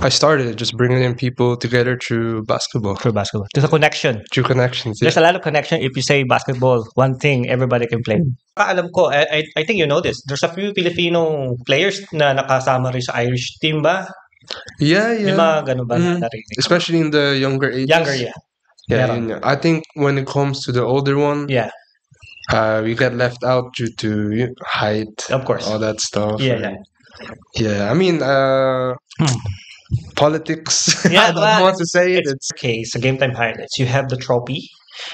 I started just bringing in people together through basketball. Through basketball. There's a connection. Through connections. There's a lot of connection if you say basketball. One thing everybody can play. Alam ko, I think you know this. There's a few Filipino players na nakasama rin sa Irish team ba? Yeah. May mga ganun ba na narinig? Especially in the younger ages. Younger, yeah. Yeah. I think when it comes to the older one, Yeah. We get left out due to height, Of course. all that stuff. Yeah. I mean, politics. Yeah, I don't want to say it. It's okay. So game time highlights. You have the trophy,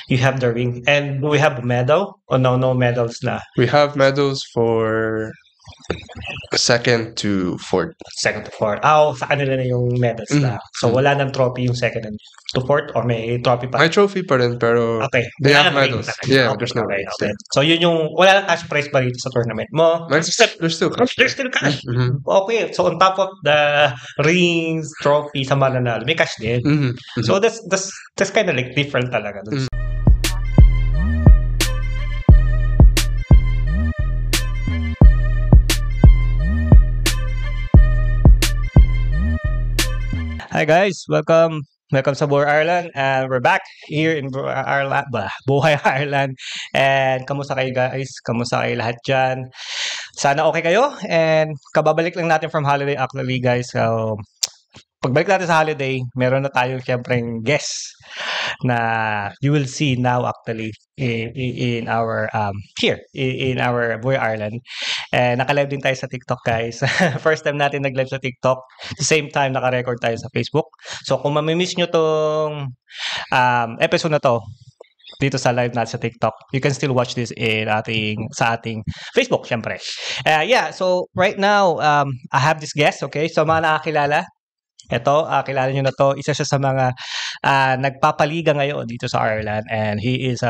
you have the ring, and do we have a medal? Oh no medals na. We have medals for second to fourth. Second to fourth. Sa kanila na yung medals na. So wala nang trophy yung second and to fourth, or may trophy pa? May trophy pa rin, pero okay. They Wala have nang medals. ring. Yeah, Okay, there's no okay. rings. So yun yung wala lang cash prize pa rito sa tournament mo. There's still cash. There's still cash. Okay. So on top of the rings, trophy sa mananalo, may cash din. So that's kind of like different talaga. Hi guys, welcome sa Buhay Ireland, and we're back here in Buhay Ireland. And kamusta kayo guys? Kamusta kayo lahat dyan? Sana okay kayo, and kababalik lang natin from holiday actually guys. So pagbalik natin sa holiday, meron na tayong siyempreng guest na you will see now actually in our here in our Buhay Ireland. And naka-live din tayo sa TikTok guys. First time natin nag-live sa TikTok. At the same time naka-record tayo sa Facebook. So kung mamimiss nyo tong episode na to dito sa live natin sa TikTok, you can still watch this sa ating Facebook syempre. So right now I have this guest, okay? So mga nakakilala, ito, kilala nyo na to. Isa siya sa mga nagpapaliga ngayon dito sa Ireland, and he is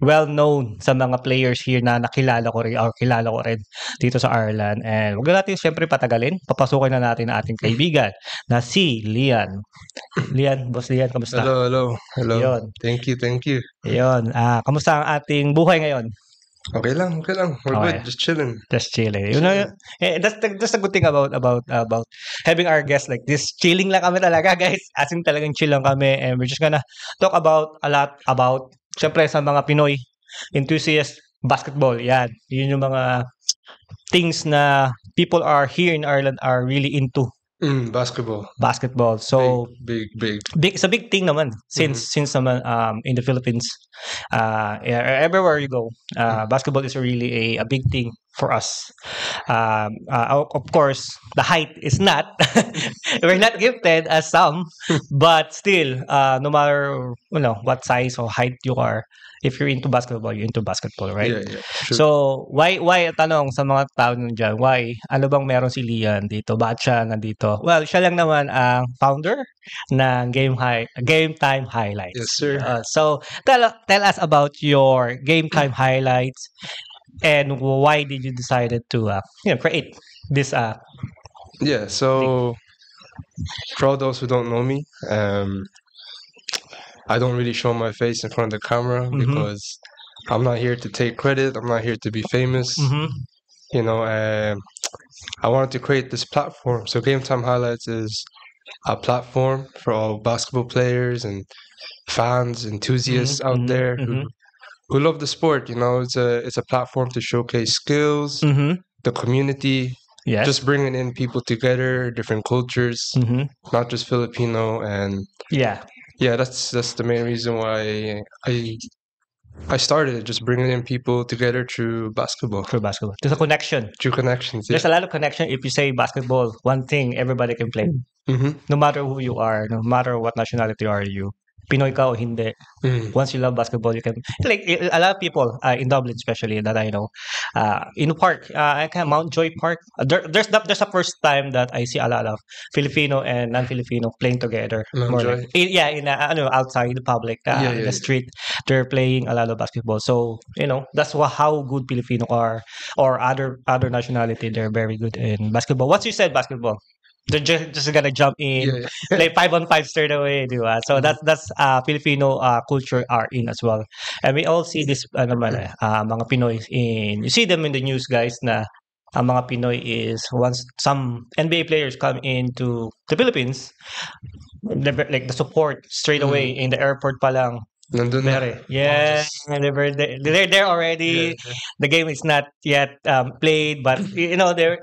well-known sa mga players here na kilala ko rin dito sa Ireland. And huwag natin siyempre patagalin. Papasukin na natin ang ating kaibigan na si Lian. Boss Lian, kamusta? Hello. Yun. Thank you. Yun. Kamusta ang ating buhay ngayon? Okay lang. We're good. Just chilling. You know, that's the good thing about having our guests like this. Chilling lang kami talaga, guys. As in talagang chill lang kami, and we're just gonna talk about a lot about syempre sa mga Pinoy enthusiast basketball. Yan. Yun yung mga things na people are here in Ireland are really into. Basketball. So big. It's a big thing naman since naman in the Philippines, everywhere you go, basketball is really a big thing for us. Of course, the height is not. We're not gifted as some, but still, no matter what size or height you are, if you're into basketball, you're into basketball, right? Yeah. True. So, why tanong sa mga tao dyan, why? Ano bang meron si Lian dito? Bakit siya nandito? Well, siya lang naman ang founder ng Game Time Highlights. Yes, sir. So, tell us about your Game Time Highlights, and why did you decided to create this Yeah, so for all those who don't know me, I don't really show my face in front of the camera because I'm not here to take credit. I'm not here to be famous. I wanted to create this platform. So Game Time Highlights is a platform for all basketball players and fans, enthusiasts out there who love the sport. It's a platform to showcase skills, the community. Yes. Just bringing in people together, different cultures, not just Filipino, and that's the main reason why I started just bringing in people together through basketball. There's a connection. Through connections. There's a lot of connection if you say basketball. One thing everybody can play. No matter who you are, no matter what nationality are you. Pinoy ka o hindi. Once you love basketball, you can a lot of people in Dublin, especially that I know, in the park, Mount Joy Park. There's the first time that I see a lot of Filipino and non-Filipino playing together. Outside the public, in the street, they're playing a lot of basketball. So that's how good Filipino are, or other nationality. They're very good in basketball. Once you said basketball, they're just gonna jump in, play 5-on-5 straight away, di ba? So that's Filipino culture are in as well, and we all see this mga Pinoy you see them in the news, guys, na ang mga Pinoy is once some NBA players come into the Philippines, like the support straight away in the airport pa lang. Nandun na. Yeah, they're there already. Yeah. The game is not yet played, but they're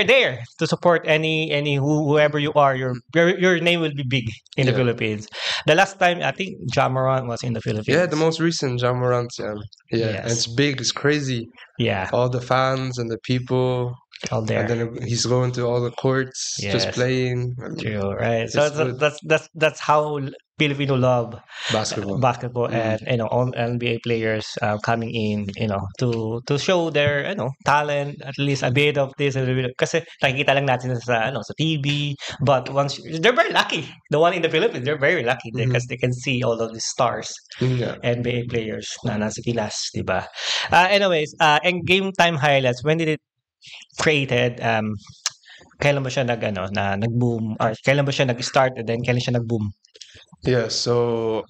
there to support any whoever you are. Your name will be big in the Yeah. Philippines. The last time I think Ja Morant was in the Philippines. Yeah, the most recent Ja Morant. Yeah, Yes. and it's big. It's crazy. Yeah, All the fans and the people, all there. and then he's going to all the courts, just Yes. playing. True, right? So It's good. that's how Filipino love Basketball. and all NBA players coming in, to show their talent, at least a bit of this and a bit kasi nakikita lang natin sa TV, but once they're very lucky. The one in the Philippines, they're very lucky because they can see all of the stars, Yeah. NBA players na nasa Pilas, di ba? Anyways, and game time highlights, when did it created? Kailan ba siya nag-boom? Or kailan ba siya nag-start and then kailan siya nag-boom? Yeah, so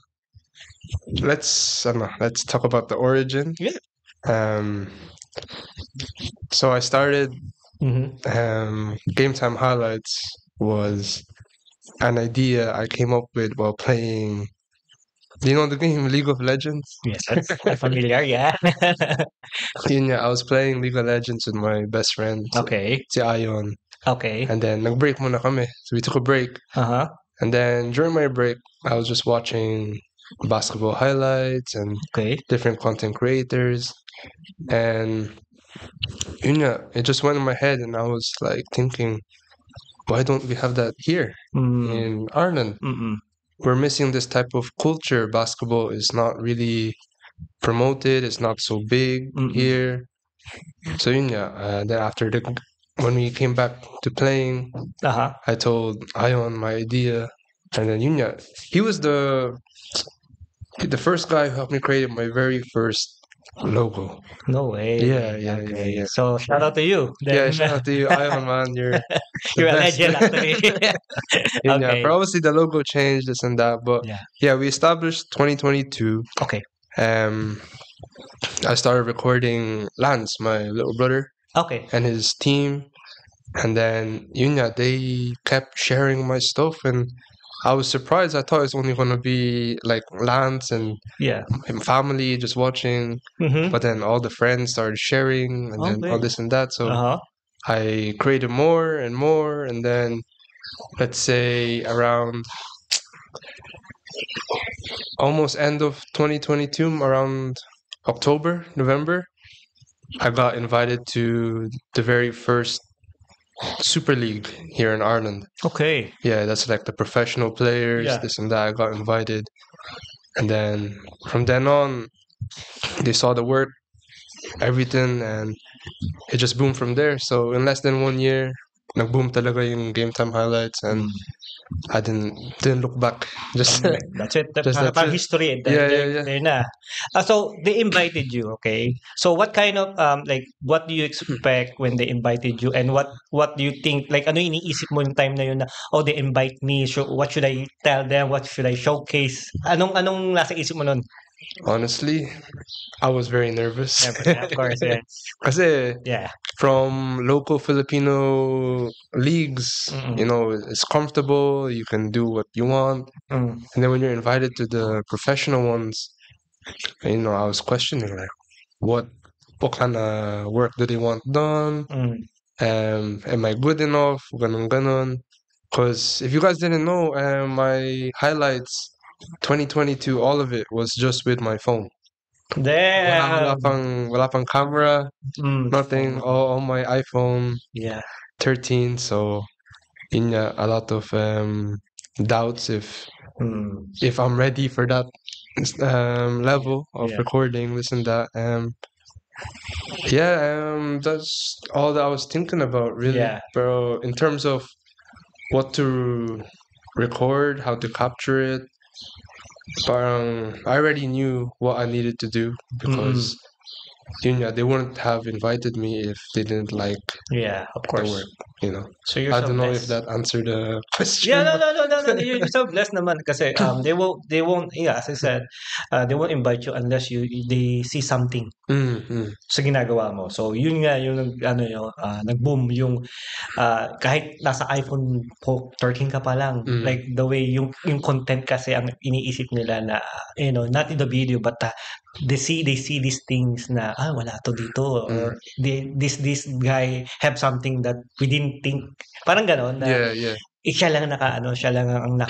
let's talk about the origin. Yeah. So I started Mm-hmm. Game Time Highlights was an idea I came up with while playing. Do you know the game League of Legends? Yes, I'm familiar, yeah. Yeah, I was playing League of Legends with my best friend, Okay. si Ion. Okay. And then nag-break muna kami. So we took a break. Uh-huh. And then during my break, I was just watching basketball highlights and Okay. different content creators. And it just went in my head and I was like thinking, why don't we have that here in Ireland? We're missing this type of culture. Basketball is not really promoted. It's not so big here. So then after when we came back to playing, I told Ion my idea, and then he was the first guy who helped me create my very first logo. No way. Yeah. So shout out to you. Yeah, shout out to you, Ion, man. You're a legend, actually. Okay. But obviously the logo changed, this and that, but yeah, we established 2022. Okay. I started recording Lance, my little brother. Okay. And his team. And then, they kept sharing my stuff. And I was surprised. I thought it was only going to be like Lance and family just watching. But then all the friends started sharing and then all this and that. So I created more and more. And then, let's say around almost end of 2022, around October, November, I got invited to the very first Super League here in Ireland. Okay. Yeah, that's like the professional players, this and that. I got invited. And then from then on, they saw the work, everything, and it just boomed from there. So in less than 1 year, nag-boom talaga yung Game Time Highlights, and I didn't look back. Just that's it. Just that's Parang it. history. Yeah. There na. So they invited you, okay? So what kind of what do you expect when they invited you, and what do you think? Like ano iniisip mo yung time na yun na they invite me? So what should I tell them? What should I showcase? Anong nasa isip mo nun? Honestly, I was very nervous. Yeah, of course, yeah. Kasi Yeah. from local Filipino leagues, it's comfortable. You can do what you want. And then when you're invited to the professional ones, I was questioning like, what kind of work do they want done? Am I good enough? Ganon. Because if you guys didn't know, my highlights 2022, all of it was just with my phone. Damn. Wala pang camera, nothing. All on my iPhone 13. So, a lot of doubts if I'm ready for that level of recording, this and that. That's all that I was thinking about, really, bro. In terms of what to record, how to capture it. I already knew what I needed to do because yun nga, they wouldn't have invited me if they didn't like Yeah, of the course. work, you know. So you're I so don't know if blessed. that answered the question. Yeah, no. You're so blessed naman kasi they won't yeah, as I said, they won't invite you unless they see something sa ginagawa mo. So yun nga yung ano yung nag-boom yung kahit nasa iPhone 13 ka pa lang, like the way yung content kasi ang iniisip nila na not in the video but they see these things na wala to dito or this guy have something that we didn't think, parang ganon na Yeah. siya lang siya lang ang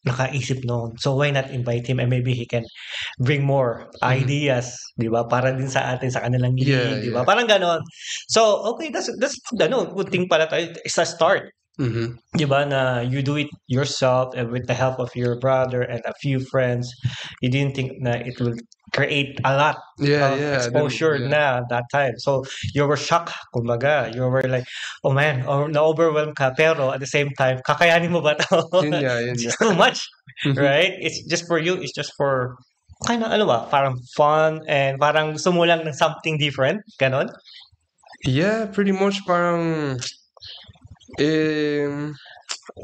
nakaisip noon. So why not invite him and maybe he can bring more ideas, 'di ba? Para din sa atin sa kanilang Yeah, league, 'di ba? yeah. Parang ganon. So okay, that's good thing pala tayo. It's a start. 'Di ba na you do it yourself and with the help of your brother and a few friends. You didn't think na it will create a lot of exposure na that time. So you were shocked, kumbaga. You were like, oh man, or na-overwhelmed ka, pero at the same time, kakayanin mo ba to? Yun nga. It's too much, right? It's just for you. It's just for kind of parang fun and parang gusto mo lang ng something different, ganon? Yeah, pretty much parang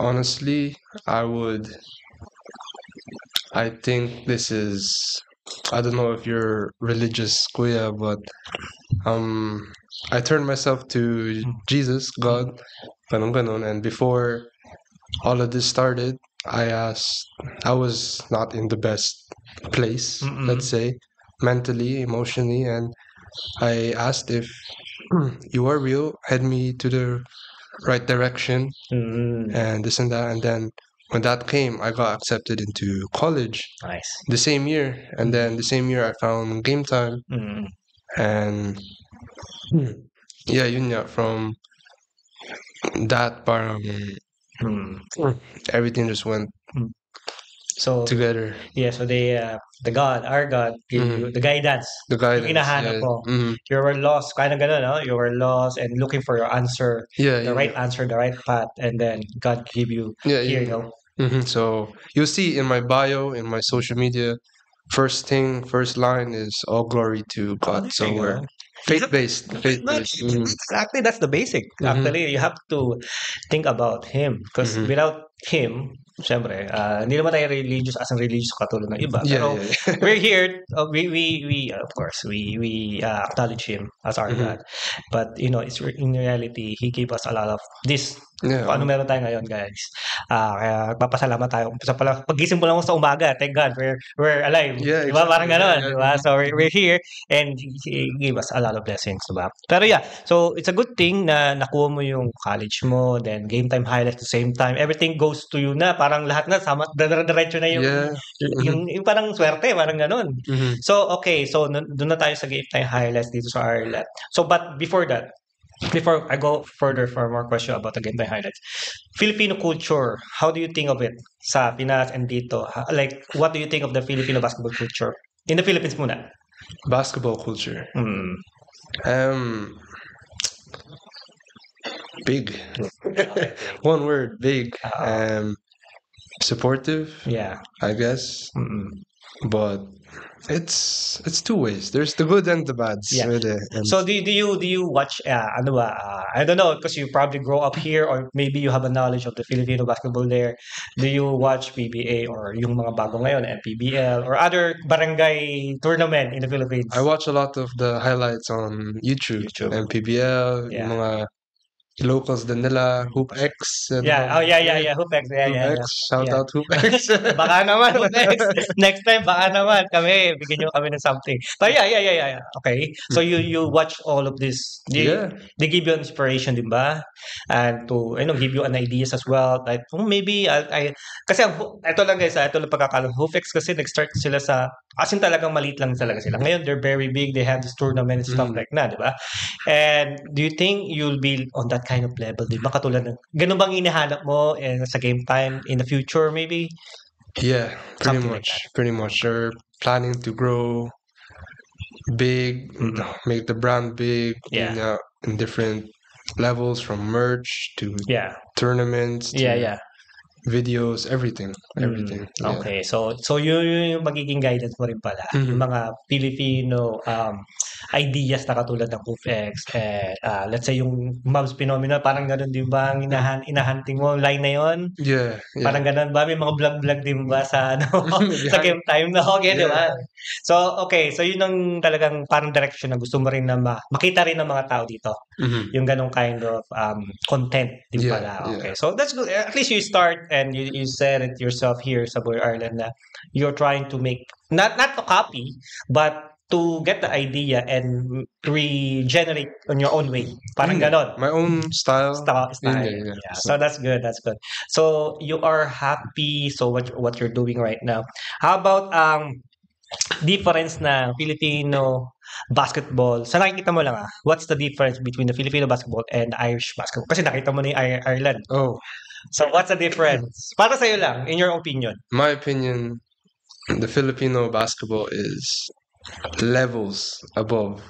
honestly, I think this is, I don't know if you're religious, kuya, but I turned myself to Jesus, God, ganon, and before all of this started, I was not in the best place, let's say, mentally, emotionally, and I asked if you are real, head me to the right direction, and this and that, and then when that came, I got accepted into college. Nice. The same year, and then the same year I found Game Time, and yeah, yun nga, from that parang everything just went together. Yeah, so our God gave you the guidance. The guidance. Yung hinahanap mo. You were lost, kind of gano'n, no? You were lost and looking for your answer, the right answer, the right path, and then God gave you here, you know. So you'll see in my bio, in my social media, first line is all glory to God. So we're faith-based. Exactly, that's the basic. Actually, you have to think about Him because without Him, syempre, hindi naman tayo religious as in religious katulad ng iba. Pero we're here, we of course, we acknowledge Him as our God. But, it's in reality, He gave us a lot of this. Paano meron tayo ngayon, guys? Kaya papasalamat tayo. Pagising mo lang sa umaga, thank God, we're alive. Yeah, diba? Parang ganon, yeah. diba? So we're here and He gave us a lot of blessings, diba? Pero yeah, so it's a good thing na nakuha mo yung college mo, then Game Time highlights at the same time. Everything goes to you na, parang lahat na, diretso na yung parang swerte, parang ganon. So, okay, so doon na tayo sa Game Time highlights dito sa Ireland. So, but before I go further for more question about the Game Time highlights, Filipino culture, how do you think of it sa Pinas and dito? Like, what do you think of the Filipino basketball culture? In the Philippines muna. Basketball culture. Big. One word, big. Supportive. Yeah. I guess. But it's two ways. There's the good and the bads. Yeah. So do you watch I don't know, because you probably grow up here or maybe you have a knowledge of the Filipino basketball there. Do you watch PBA or yung mga bago ngayon, PBL or other barangay tournament in the Philippines? I watch a lot of the highlights on YouTube. And PBL, yung mga locals din nila, HoopX. Yeah, HoopX. HoopX, shout out HoopX. Baka naman, HoopX. Next time, baka naman kami, bigyan nyo kami ng something. But yeah. Okay. So you watch all of this. They give you inspiration, di ba? And to, give you an ideas as well. Like, maybe, kasi ito lang guys, ito lang pagkakalang. HoopX kasi nag-start sila as in talagang maliit lang talaga sila. Ngayon, they're very big. They have this tournament and stuff like that, di ba? And do you think you'll be on that kind of level, di ba? Katulad ng, ganun bang inihanap mo sa Game Time in the future, maybe? Yeah, pretty much. They're planning to grow big, make the brand big, in different levels, from merch to tournaments. Yeah. videos, everything. Yeah. Okay, so yun yung magiging guidance mo rin pala. Yung mga Filipino ideas na katulad ng CoofX and let's say yung Mavs Phenomena, parang ganun din ba ang inahunting mo line na yon? Yeah. Parang ganun ba? May mga vlog din ba sa sa Behind- game time na okay, di ba? Yeah. So, okay. So, yun ang talagang parang direction na gusto mo rin na makita rin ng mga tao dito. Yung ganong kind of content din Yeah, pala. Okay. So, that's good. At least you start and you said it yourself here sa Boy Ireland na you're trying to make, not to copy, but to get the idea and regenerate on your own way. Parang ganon. My own style. Style. Yeah. Yeah. So that's good. So you are happy so what you're doing right now. How about difference na Filipino basketball? Sa nakikita mo lang what's the difference between the Filipino basketball and Irish basketball? Kasi nakita mo na yung Ireland. Oh. So what's the difference? Para sa'yo lang, in your opinion. My opinion, the Filipino basketball is levels above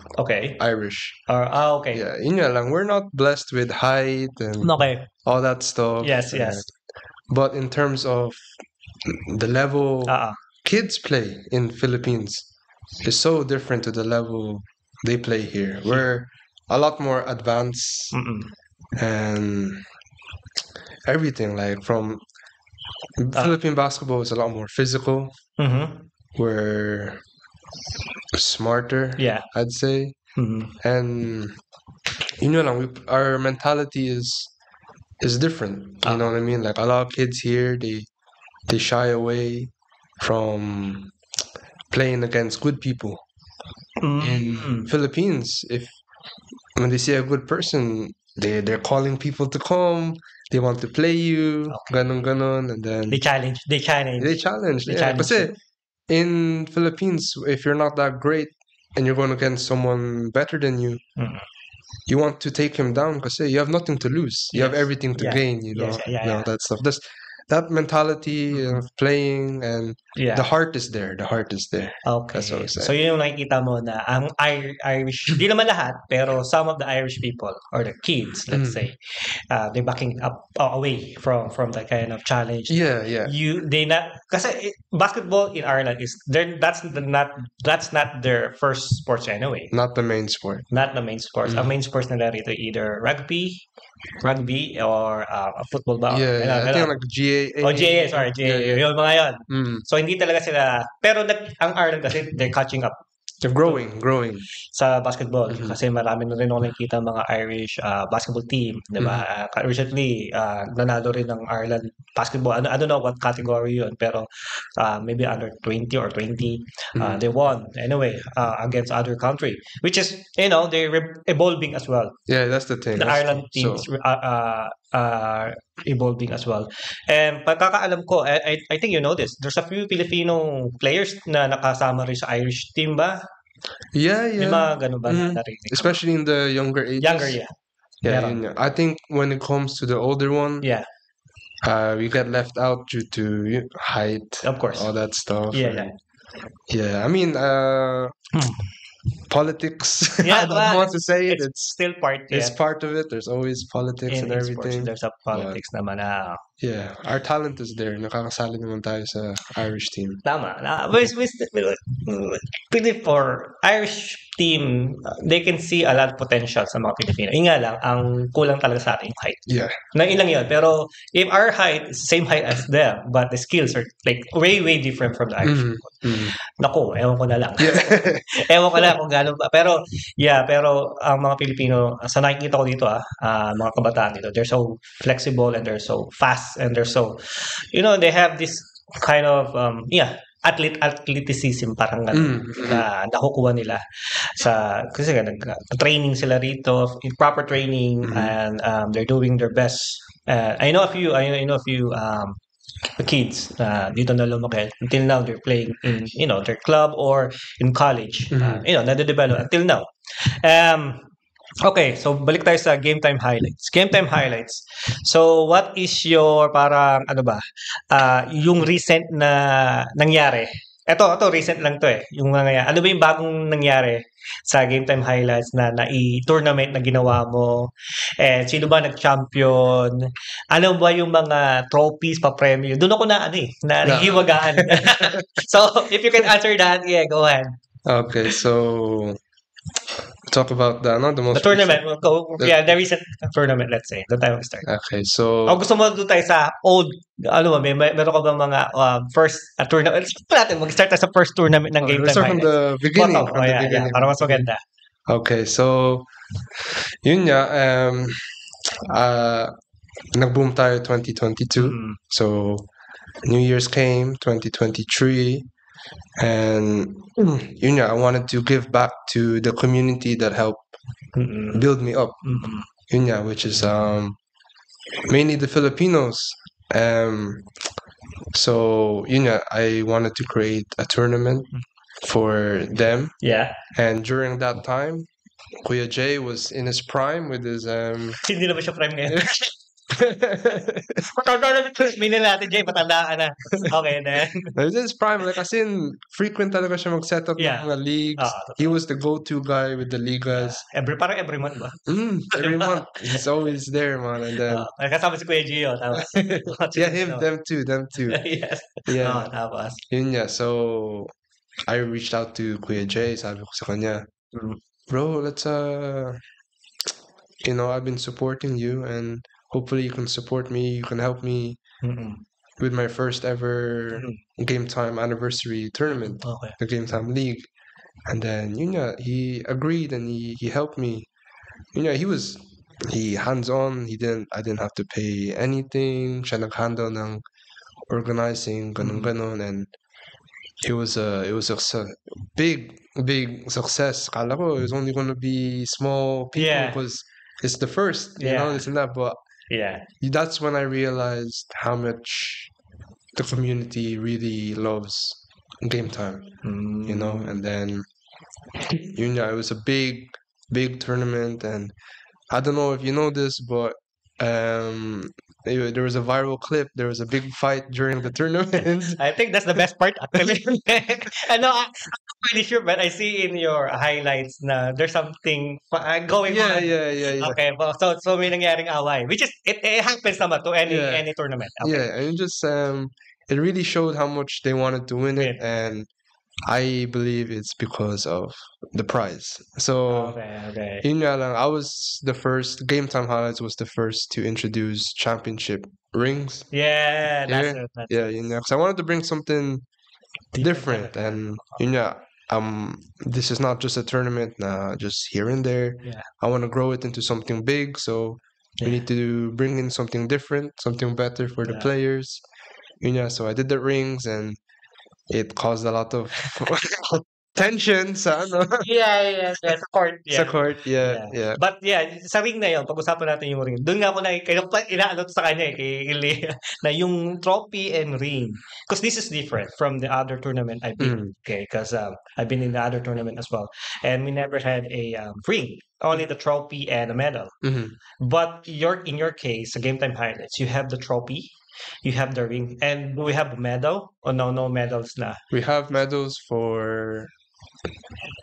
Irish. Okay. Yeah, yun nga lang. We're not blessed with height and all that stuff. Yes. But in terms of the level kids play in Philippines is so different to the level they play here. We're a lot more advanced and everything. Like from Philippine basketball is a lot more physical. We're smarter, I'd say. And you know, our mentality is different. You know what I mean? Like a lot of kids here, they shy away from playing against good people. In Philippines, when they see a good person, they're calling people to come. They want to play you, ganon, and then they challenge. Yeah, kasi in Philippines, if you're not that great and you're going against someone better than you, you want to take him down because you have nothing to lose. You have everything to gain, you know, that stuff. That mentality of playing and the heart is there. Okay. That's what I'm saying. So yun yung nakikita mo na ang Irish, di naman lahat, pero some of the Irish people or the kids, let's say, they're backing up away from that kind of challenge. Yeah. Kasi basketball in Ireland that's not their first sports anyway. Not the main sport. Ang main sports nila rito either rugby or football ba? I think like GAA. GAA. Yung mga yun. So hindi talaga sila, pero ang Ireland kasi they're catching up. They're growing sa basketball kasi marami na rin ako nakikita mga Irish basketball team, di ba? Recently nanalo rin ng Ireland basketball. I don't know what category yun, pero maybe under 20 or 20 they won anyway against other country, which is they're evolving as well. Yeah, that's the thing. The Ireland team is evolving as well. And pagkakaalam ko, I think you know this, there's a few Filipino players na nakasama rin sa Irish team ba? Yeah. May mga ganun ba narinig? Especially in the younger ages. Yeah. I think when it comes to the older one, we get left out due to height, of course, all that stuff. Yeah. I mean, politics. I don't want to say it. It's still part. It's part of it. There's always politics and everything. Sports, there's a politics naman na. Yeah, our talent is there. Nakakasali naman tayo sa Irish team. Tama. For Irish team, they can see a lot of potential sa mga Pilipino. Yung nga lang, ang kulang talaga sa ating height. Yeah. Ilang yun. Pero if our height is same height as them, but the skills are like way different from the Irish people. Naku, ewan ko na lang. Ewan ko na kung gano'n pa. Pero ang mga Pilipino, sa nakikita ko dito mga kabataan dito, they're so flexible and they're so fast and they're so, they have this kind of, athleticism parang na nakukuha nila kasi training sila rito, proper training, and they're doing their best. I know a few kids dito na lumaki until now they're playing in their club or in college, nade-develop until now. Okay, so balik tayo sa Game Time Highlights. So what is your parang yung recent na nangyari Ito, recent lang to eh. Yung mga yan. Ano ba yung bagong nangyari sa Game Time Highlights na tournament na ginawa mo? And sino ba nag-champion? Ano ba yung mga trophies pa premium? Doon ako na nahihiwagaan. So, if you can answer that, yeah, go ahead. Okay, so talk about the most tournament. The recent tournament, let's say. Doon tayo mag-start. Okay, so gusto mo doon tayo sa old, meron ka ba mga first tournament? Gusto natin mag-start tayo sa first tournament ng Game Time start from the beginning. Para mas maganda. Okay, so yun nga, nag-boom tayo 2022. So New Year's came, 2023. And yun nga, I wanted to give back to the community that helped build me up. Yun nga, which is mainly the Filipinos. So yun nga, I wanted to create a tournament for them. Yeah. And during that time, Kuya Jay was in his prime with his Hindi na ba siya prime ngayon? Minin natin, Jay, matanda ka na. Okay, then. It is prime. Like, as in, frequent talaga siya mag-set up ng mga leagues. He was the go-to guy with the ligas. Parang every month ba? Every month. He's always there, man. And then... kasama si Kuya Gio, tama. Yeah, them too. Yes. Yeah. Tapos. Yun nga. So, I reached out to Kuya Jay. Sabi ko sa kanya, bro, let's, I've been supporting you and hopefully you can support me. You can help me with my first ever Game Time anniversary tournament, the Game Time League. And then, yun nga, he agreed and he helped me. Yun nga, he hands-on. I didn't have to pay anything. Siya nag-handle ng organizing, ganun. And it was a big success. Kala ko it was only going to be small people because it's the first, this and that. But that's when I realized how much the community really loves Game Time, and then it was a big tournament. And I don't know if you know this, but there was a viral clip. There was a big fight during the tournament. I think that's the best part, actually. I'm not pretty sure, but I see in your highlights na there's something going on. Yeah. Okay, so may nangyaring away, which is it happens naman to any tournament. Okay. Yeah, and just it really showed how much they wanted to win it, and I believe it's because of the prize. So, yun nga lang, I was the first, Game Time Highlights was the first to introduce championship rings. Yeah, that's it. Because I wanted to bring something different. And yun nga, this is not just a tournament, just here and there. Yeah. I want to grow it into something big, so we need to bring in something different, something better for the players. Yun nga, so I did the rings and it caused a lot of tension sa sa court. Sa court, yeah. But sa ring na yun, pag-usapan natin yung ring. Doon nga ako inaano to sa kanya kay Lea, na yung trophy and ring. Because this is different from the other tournament I've been. Okay, because I've been in the other tournament as well. And we never had a ring. Only the trophy and a medal. But in your case, the Game Time Highlights, you have the trophy, you have the ring, and do we have a medal? Or no medals na? We have medals for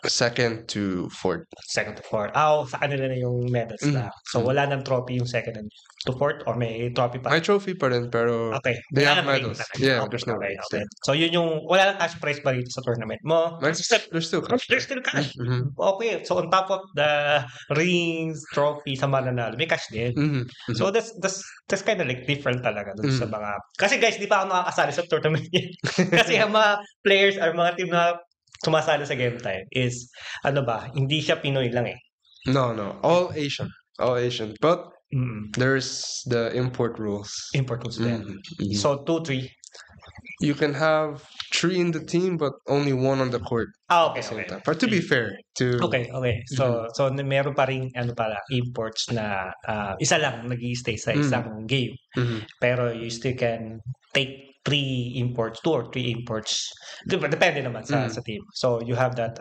second to fourth. Second to fourth. Sa kanila na yung medals na. So wala nang trophy yung second to fourth, or may trophy pa? May trophy pa rin, pero they have medals. Yeah, there's no rings. So yun yung, wala lang cash prize pa rito sa tournament mo. There's still cash. There's still cash. Okay, so on top of the rings, trophy sa mananalo, may cash din. So that's kind of like different talaga dun sa mga, kasi guys, di pa ako nakakasali sa tournament yun. Kasi ang mga players or mga team na sumasali sa Game Time is, hindi siya Pinoy lang eh. No, all Asian. But there's the import rules. Import rules then. So 2, 3. You can have 3 in the team, but only 1 on the court. Okay. But to be fair, Okay. So meron pa ring imports na isa lang nag-i-stay sa isang game. Pero you still can take 3 imports, 2 or 3 imports. Depende naman sa team. So you have that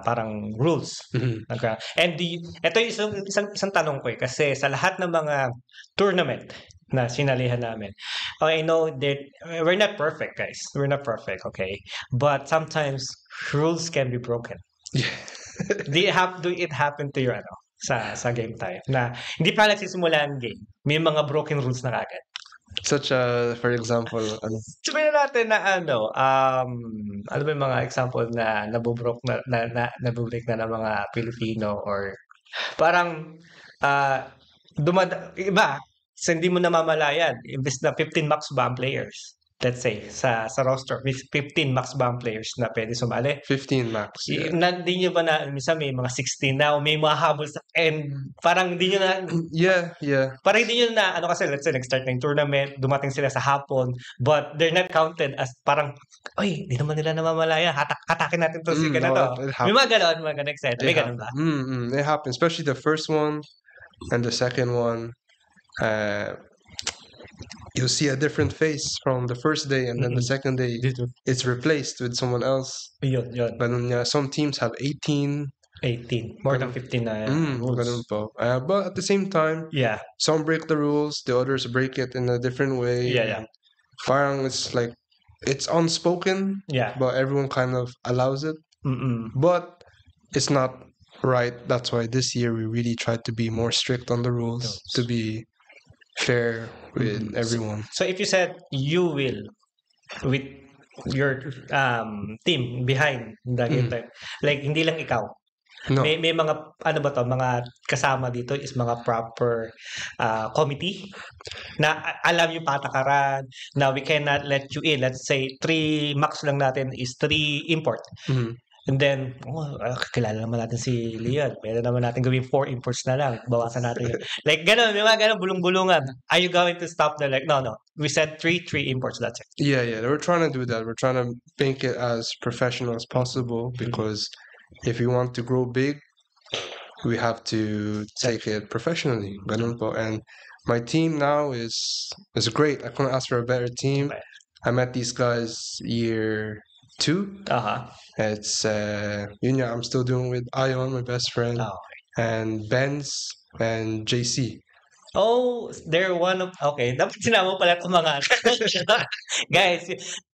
parang rules. And ito yung isang tanong ko kasi sa lahat ng mga tournament na sinalihan namin. Okay, I know that we're not perfect, guys. We're not perfect, okay? But sometimes rules can be broken. Yeah. Do it happen to your sa game tayo na hindi pa nagsisimula ang game, may mga broken rules na agad. Such for example, sabihin natin na ano ba yung mga example na nabubroke nabubreak na ng mga Pilipino or parang iba so hindi mo namamalayan imbes na 15 max ban players. Let's say sa roster may 15 max ban players na pwede sumali. 15 max. Yeah. Hindi nyo ba na minsan may mga 16 na o may mga habol and parang hindi nyo na yeah. Parang hindi nyo na kasi let's say nag-start ng tournament, dumating sila sa hapon, but they're not counted as parang oy, hindi naman nila namamalaya. Hatakin natin to si ganito. May mga ganon, mga ganun excited. May ganun ba? It happens, especially the first one and the second one. You'll see a different face from the first day, and then the second day it's replaced with someone else. Yun. But some teams have 18. More than 15 na rules. But at the same time, some break the rules, the others break it in a different way. Yeah. Parang it's like it's unspoken, but everyone kind of allows it. But it's not right. That's why this year we really tried to be more strict on the rules to be fair with everyone. So if you said you will with your team behind the game time, like hindi lang ikaw. No. May mga mga kasama dito is mga proper committee na alam yung patakaran na we cannot let you in. Let's say 3 max lang natin is 3 import. And then, kilala naman natin si Leon. Pwede naman natin gawin 4 imports na lang. Bawasan natin yun. Like, gano'n, may mga gano'n, bulong-bulungan. Are you going to stop the no. We said 3 imports, that's it. Yeah. We're trying to do that. We're trying to make it as professional as possible because if we want to grow big, we have to take it professionally. Ganun po. And my team now is great. I couldn't ask for a better team. I met these guys year 2. It's I'm still doing with Ion, my best friend, and Benz and JC. Oh, they're one of dapat sinama pala itong mga guys,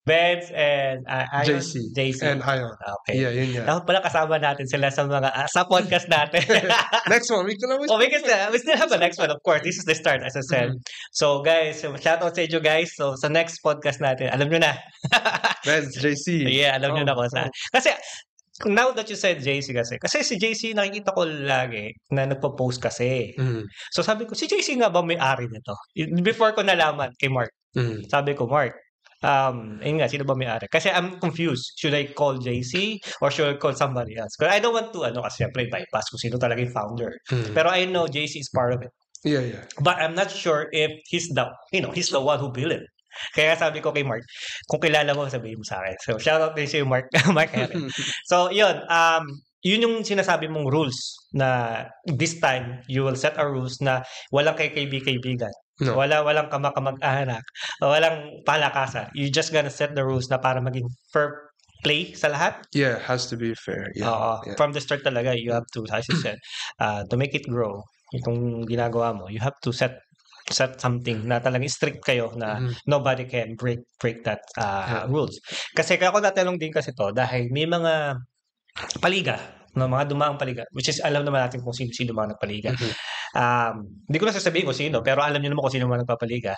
Benz and JC and Ion. Okay. Yeah, yun nga. Dapat pala kasama natin sila sa mga sa podcast natin. Next one, we can always. We still have a next one, of course. This is the start, as I said. So, guys, shout out sa inyo, guys. So, sa next podcast natin, alam nyo na. Benz, JC. Yeah, alam nyo na kung saan. Kasi, now that you said JC kasi si JC nakikita ko lagi na nagpo-post kasi. So sabi ko, si JC nga ba may-ari nito? Before ko nalaman kay Mark, sabi ko, Mark, ayun nga, sino ba may-ari? Kasi I'm confused. Should I call JC or should I call somebody else? Because I don't want to, kasi syempre, bypass kung sino talaga yung founder. Pero I know JC is part of it. Yeah. But I'm not sure if he's the one who built it. Kaya sabi ko kay Mark, kung kilala mo, sabihin mo sa akin. So, shout out din si Mark Harry. So, yun yung sinasabi mong rules na this time, you will set a rules na walang kay-kaibigan. No. Walang kamag-anak. Walang palakasan. You just gonna set the rules na para maging fair play sa lahat. Yeah, it has to be fair. Yeah. From the start talaga, you have to, as you said, to make it grow, itong ginagawa mo, you have to set something na talagang strict kayo na nobody can break that rules. Kasi kaya ako natanong din kasi to dahil may mga paliga, mga dumaang paliga, which is alam naman natin kung sino mga nagpaliga. Hindi ko na sasabihin kung sino, pero alam niyo naman kung sino mga nagpapaliga.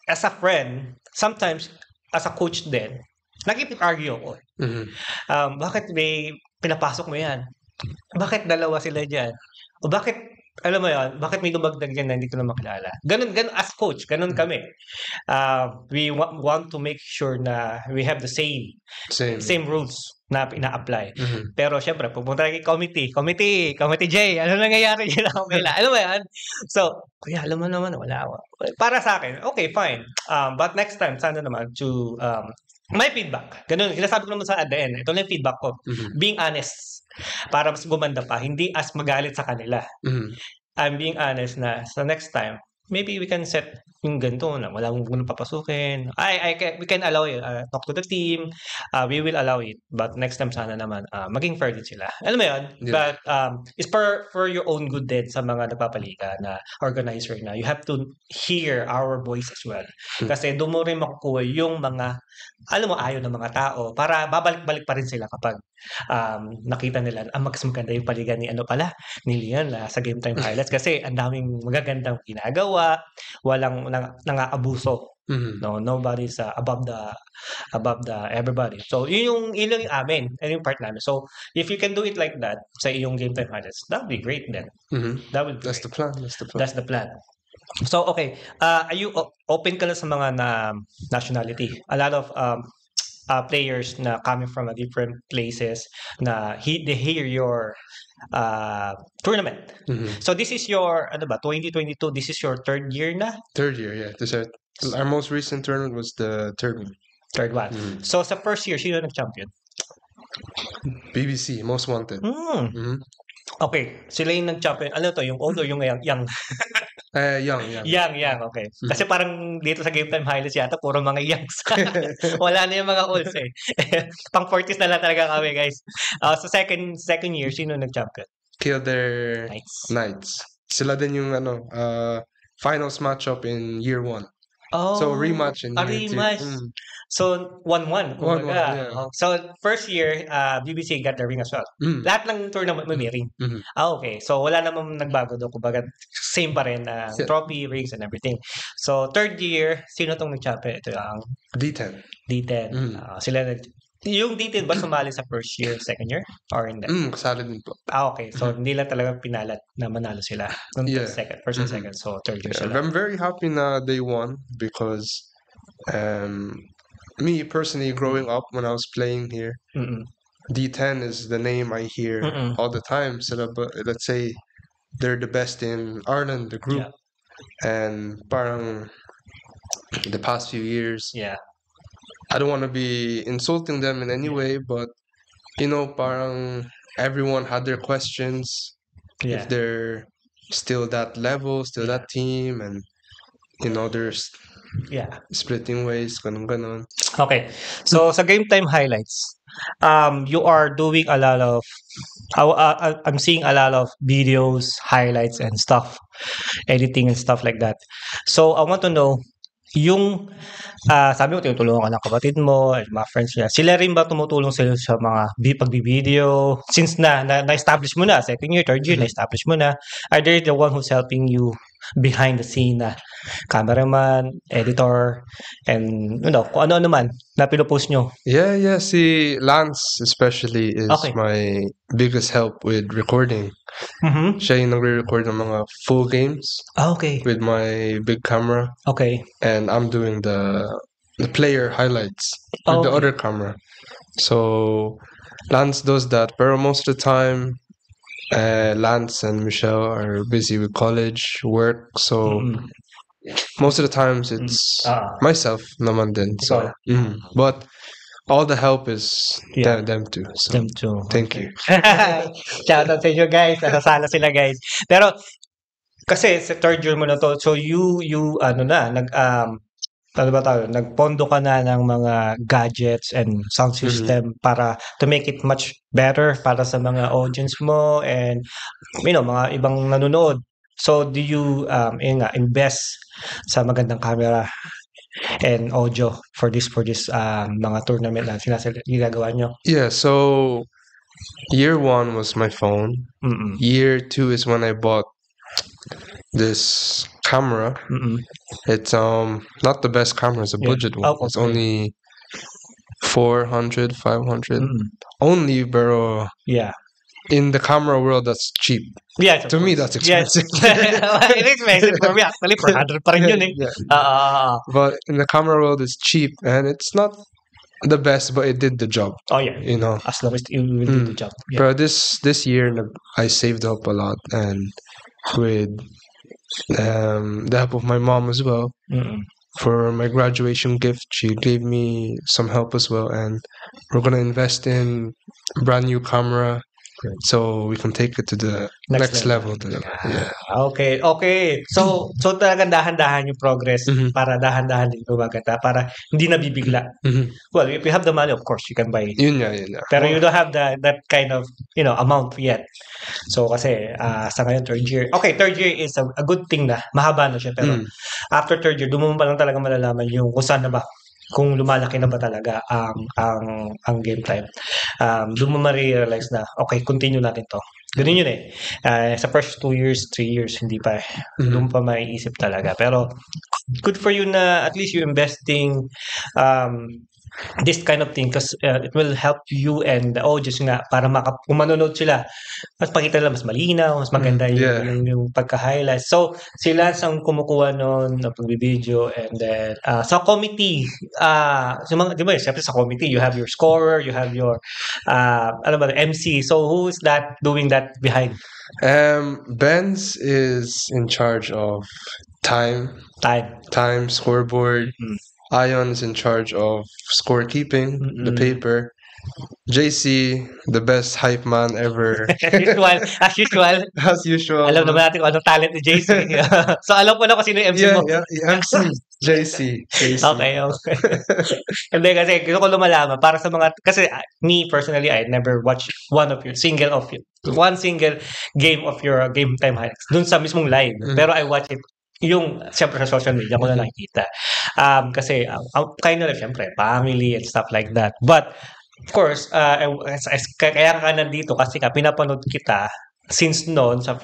As a friend, sometimes as a coach din, nagkipit-argue ako. Bakit may pinapasok mo yan? Bakit dalawa sila dyan? O bakit alam mo yan, bakit may lumagdag yan na hindi ko na makilala? Ganun as coach, ganun kami. We want to make sure na we have the same rules na ina-apply. Pero syempre, pupunta kay committee J, ano nangyayari dyan na kumila? Alam mo yan? So, kuya, alam mo naman, wala. Para sa akin, okay, fine. But next time, sana naman to may feedback. Ganun, sinasabi ko naman sa at the end. Ito na yung feedback ko. Being honest. Para mas gumanda pa, hindi as magalit sa kanila. I'm being honest na sa next time, maybe we can set yung ganito na wala mong papasukin. We can allow it. Talk to the team. We will allow it. But next time sana naman, maging fair din sila. Alam mo yun? Yeah. But it's for your own good din sa mga nagpapaliga na organizer na. You have to hear our voice as well. Kasi doon mo rin makukuha yung mga, alam mo, ayaw ng mga tao para babalik-balik pa rin sila kapag nakita nila mas maganda yung paliga ni ni Leon sa Game Time Highlights kasi ang daming magagandang ginagawa, walang nang-aabuso. No, nobody's above the everybody. So yun yung amin, yung part namin. So if you can do it like that sa iyong Game Time Highlights, that would be great then. That would be That's great. the plan. So okay, are you open ka na sa mga nationality? A lot of players na coming from different places na they hear your tournament. So this is your 2022, this is your third year na? Third year, yeah. Our most recent tournament was the third one. Third one. So sa first year, sino nag-champion? BBC, Most Wanted. Okay, sila yung nag-champion. Ano to, yung old or yung young? Young. Young, okay. Kasi parang dito sa Game Time Highlights yata, puro mga youngs. Wala na yung mga olds eh. Pang 40s na lang talaga kami, guys. So second year, sino nag-champion? Kildare Knights. Sila din yung finals matchup in year 1. Oh, so rematch in year 2. So 1-1. 1-1, yeah. So first year, BBC got the ring as well. Lahat ng tournament may ring. Okay. So wala namang nagbago doon. Kumbaga same pa rin, trophy, rings, and everything. So third year, sino tong nag-champion? Ito ang D10. Sila yung D10 ba sumali sa first year, second year? Or hindi? Kasali din po. Okay. So hindi lang talaga pinalat na manalo sila. First and second. So third year sila. I'm very happy na they won because me personally growing up when I was playing here, D10 is the name I hear all the time. So let's say they're the best in Ireland, the group. And parang the past few years, I don't want to be insulting them in any way, but parang everyone had their questions if they're still that level, still that team, and there's splitting ways, ganon. Okay, so sa Game Time Highlights, you are doing a lot of I'm seeing a lot of videos, highlights, and stuff, editing and stuff like that. So I want to know, yung sabi mo tinutulungan ka ng kapatid mo at mga friends niya, sila rin ba tumutulong sila sa mga pagbibideo since na-establish mo na second year, third year, na-establish mo na, are they the one who's helping you behind the scene na cameraman, editor, and kung ano man na pinupost nyo? Yeah, si Lance especially is my biggest help with recording. Siya yung nagre-record ng mga full games with my big camera. And I'm doing the player highlights with the other camera. So Lance does that, but most of the time Lance and Michelle are busy with college work, so most of the times it's myself naman din. So but all the help is them too. So them too. Thank you. Shout out sa inyo, guys. Nasasala sila, guys. Pero kasi sa third year mo na to, so you nagpondo ka na ng mga gadgets and sound system para to make it much better para sa mga audience mo and mga ibang nanonood. So do you invest sa magandang camera and audio for this mga tournament na ginagawa nyo? Yeah, so year 1 was my phone. Year 2 is when I bought this camera. It's not the best camera, it's a budget one. It's only 400, 500 only, pero in the camera world that's cheap. To me that's expensive. It's expensive for me actually. 400 pa rin yun eh. But in the camera world it's cheap and it's not the best, but it did the job. As long as it will do the job. But this year I saved up a lot, and with the help of my mom as well, for my graduation gift, she gave me some help as well, and we're gonna invest in a brand new camera So we can take it to the next level. Yeah. Okay. So talagang dahan-dahan yung progress para dahan-dahan din gumaganda para hindi nabibigla. Well, if you have the money, of course, you can buy it. Yun nga. Pero you don't have that kind of, amount yet. So kasi sa ngayon third year. Okay, third year is a good thing na. Mahaba na siya pero after third year, doon mo pa lang talaga malalaman yung kung saan na ba, kung lumalaki na ba talaga ang game time. Doon mo ma-realize na, okay, continue natin to. Ganun yun eh. Sa first 2 years, 3 years, hindi pa eh. Doon pa maiisip talaga. Pero, good for you na at least you're investing this kind of thing because it will help you and the audience nga para kung manonood sila, mas pakita nila mas malinaw, mas maganda yung pagka-highlight. So, si Lance ang kumukuha nun ng pagbibideo and then sa committee, di ba, siyempre sa committee, you have your scorer, you have your the MC. So, who is that doing that behind? Benz is in charge of time, scoreboard. Ion is in charge of scorekeeping, the paper. JC, the best hype man ever. As usual. Alam naman natin kung anong talent ni JC. So, alam ko na kung sino yung MC mo. Yeah, MC. JC. Okay. Hindi kasi gusto ko lumalaman para sa mga, kasi me personally, I never watched one single game of your game time highlights dun sa mismong live. Pero I watch it yung siyempre sa social media ko na nakikita. Kasi kind of siyempre family and stuff like that. But of course, kaya ka nandito kasi pinapanood kita since noon sa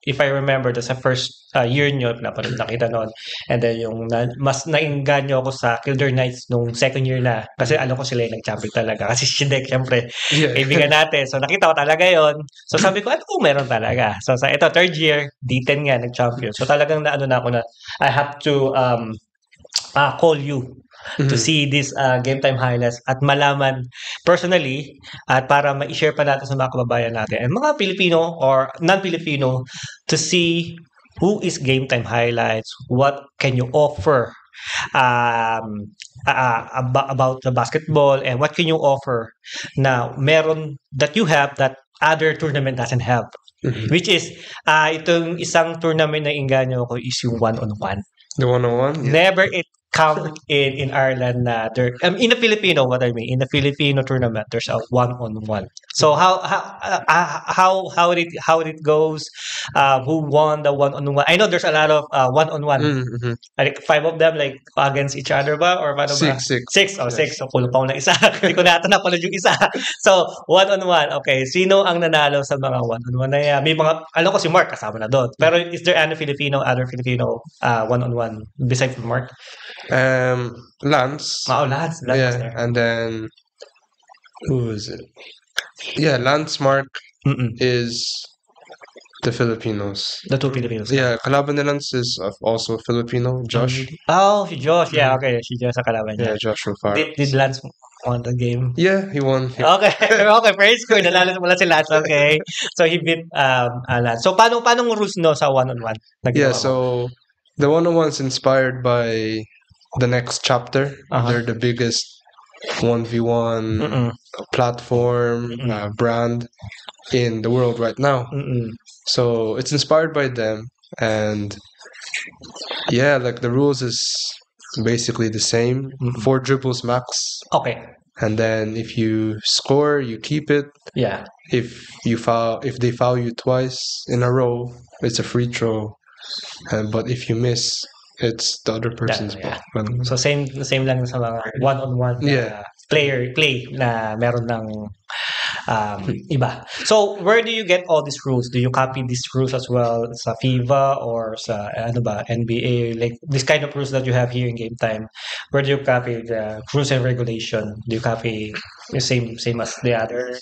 if I remember sa first year nyo pinapanood nakita noon, and then yung mas nainganyo ako sa Kildare Knights nung second year na kasi alam ko sila yung nag-champion talaga kasi Shidek siyempre kaibigan natin, so nakita ko talaga yon. So sabi ko meron talaga. So sa ito third year D10 nga nag-champion, so talagang na ako na I have to call you to see this game time highlights at malaman personally at para ma-share pa natin sa mga kababayan natin and mga Filipino or non-Filipino to see who is game time highlights, what can you offer about the basketball, and what can you offer na meron that you have that other tournament doesn't have. Which is itong isang tournament na inganyo ko is yung one-on-one. The one-on-one? Yeah. Never it come in Ireland na there in the Filipino, what I mean, in the Filipino tournament there's a one-on-one. So how it goes, who won the one-on-one? I know there's a lot of one-on-one. Like 5 of them like against each other ba or paano ba? 6. 6 so kulang pa ako ng isa. Hindi ko na napanood yung isa. So one-on-one. Okay, sino ang nanalo sa mga one-on-one na yan? May mga alam ko si Mark kasama na doon. Pero is there other Filipino one-on-one besides from Mark? Lance. Lance. Yeah, and then who is it? Yeah, Lance Mark is the Filipinos. The 2 Filipinos. Yeah, kalaban ni Lance is also Filipino, Josh. Si Josh. Yeah, okay. Si Josh sa kalaban niya. Yeah, Josh Rufaro. Did Lance won the game? Yeah, he won. Okay, first score. Nalalo mula si Lance. Okay. So he beat Lance. So paano rules no sa one-on-one? Yeah, so the one-on-one's inspired by the next chapter. They're the biggest 1v1 platform brand in the world right now. So it's inspired by them, and yeah, like the rules is basically the same. 4 dribbles max. Okay. And then if you score, you keep it. Yeah. If they foul you twice in a row, it's a free throw. But if you miss, it's the other person's ball. So same lang sa mga one-on-one play na meron ng iba. So where do you get all these rules? Do you copy these rules as well sa FIBA or sa NBA? Like this kind of rules that you have here in Game Time, where do you copy the rules and regulation? Do you copy the same as the other?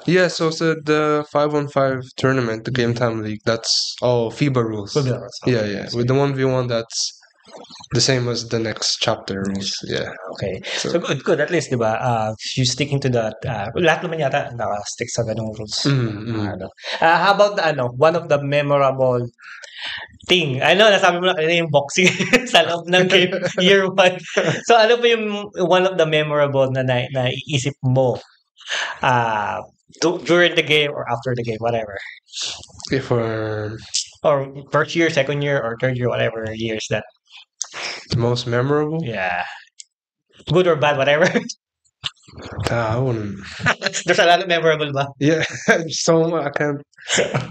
Yeah, so the 5-on-5 tournament, the Game Time League, that's all FIBA rules. Yeah. With the 1v1, that's the same as the next chapter rules. Yeah. Okay. So good. At least, di ba? You sticking to that. Lahat naman yata naka-stick sa ganung rules. How about one of the memorable thing? I know, nasabi mo na kanina yung boxing sa loob ng game year 1. So ano pa yung one of the memorable na naiisip mo during the game or after the game, whatever. If Or first year, second year, or third year, whatever years that. the most memorable, Yeah. Good or bad, whatever. I wouldn't. There's a lot of memorable ba? Yeah, so I can't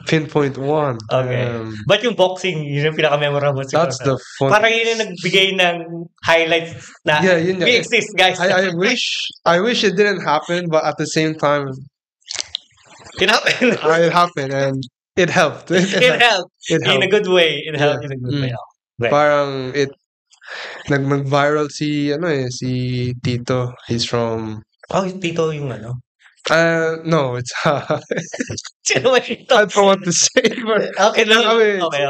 pinpoint one. Okay. But yung boxing, yun yung pinaka-memorable siguro. That's the fun. Parang yun yung nagbigay ng highlights na Yeah, yun we nga. exist, guys. I wish it didn't happen, but at the same time, It happened. it happened and it helped. It helped. It In a helped. good way. It helped Yeah. in a good way. Right. Parang nag-viral si Tito. He's from Oh, yung Tito yung ano? no, it's Sino ba Tito? I don't know what to say, but Okay lang. I mean, Okay.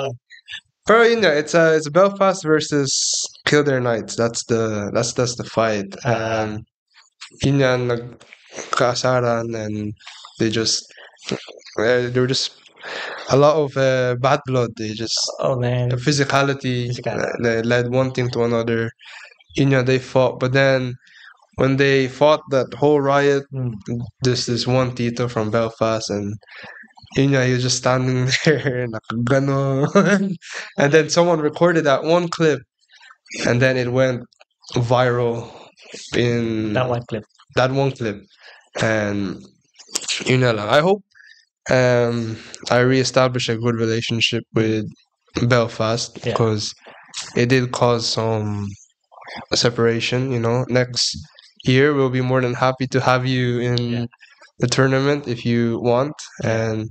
pero yun nga, it's Belfast versus Kildare Knights. That's the fight. Yun nga, nagkaasaran and they were just a lot of bad blood. They just man. physicality led one thing to another. Yun nga, they fought, but then when they fought that whole riot, this one Tito from Belfast, and yun nga, he was just standing there, nakaganon. And then someone recorded that one clip, and then it went viral in That one clip. And yun nga lang. I hope I reestablish a good relationship with Belfast because it did cause some separation. Next year we'll be more than happy to have you in the tournament if you want, and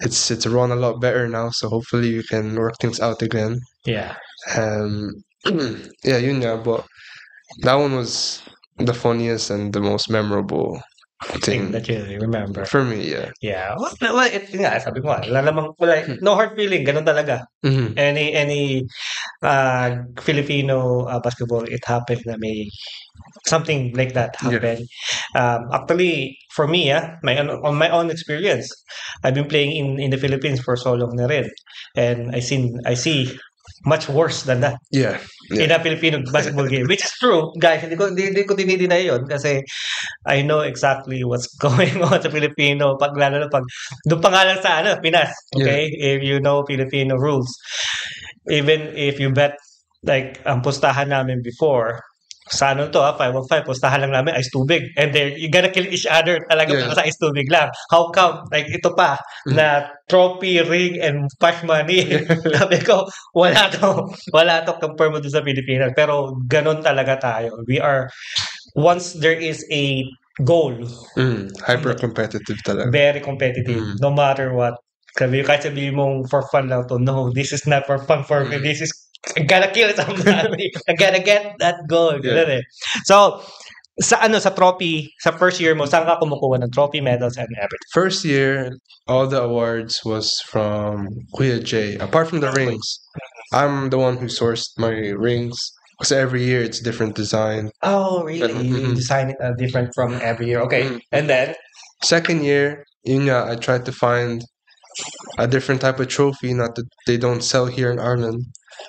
it's run a lot better now, so hopefully we can work things out again. Yeah. Yeah, yun nga, but that one was the funniest and the most memorable thing that you remember. For me, yeah. Yeah. Well, nga, sabi ko no hard feeling, ganun talaga. Any Filipino basketball, it happened na may something like that happen. Actually, for me, on my own experience, I've been playing in the Philippines for so long na rin. And I see much worse than that. Yeah. In a Filipino basketball game, which is true, guys. Hindi ko dinideny yun kasi I know exactly what's going on sa Filipino lalo na doon pa nga lang sa Pinas, okay? If you know Filipino rules. Even if you bet, like, ang pustahan namin before, sa 5-on-5, pustahan lang namin ice tubig. And then, you gotta kill each other talaga sa ice tubig lang. How come? Like, ito pa, na trophy, ring, and cash money. Sabi ko, wala to compare mo doon sa Pilipinas. Pero, ganun talaga tayo. We are, once there is a goal. Hyper-competitive talaga. Very competitive. No matter what. Kahit sabihin mong for fun lang to. No, this is not for fun for me. This is I gotta kill somebody. I gotta get that goal. So, sa trophy, sa first year mo, saan ka kumukuha ng trophy, medals, and everything? First year, all the awards was from Kuya Jay. Apart from the rings, I'm the one who sourced my rings. Because every year it's different design. Oh, really? You design it different from every year. Okay. And then? Second year, I tried to find a different type of trophy, not that they don't sell here in Ireland.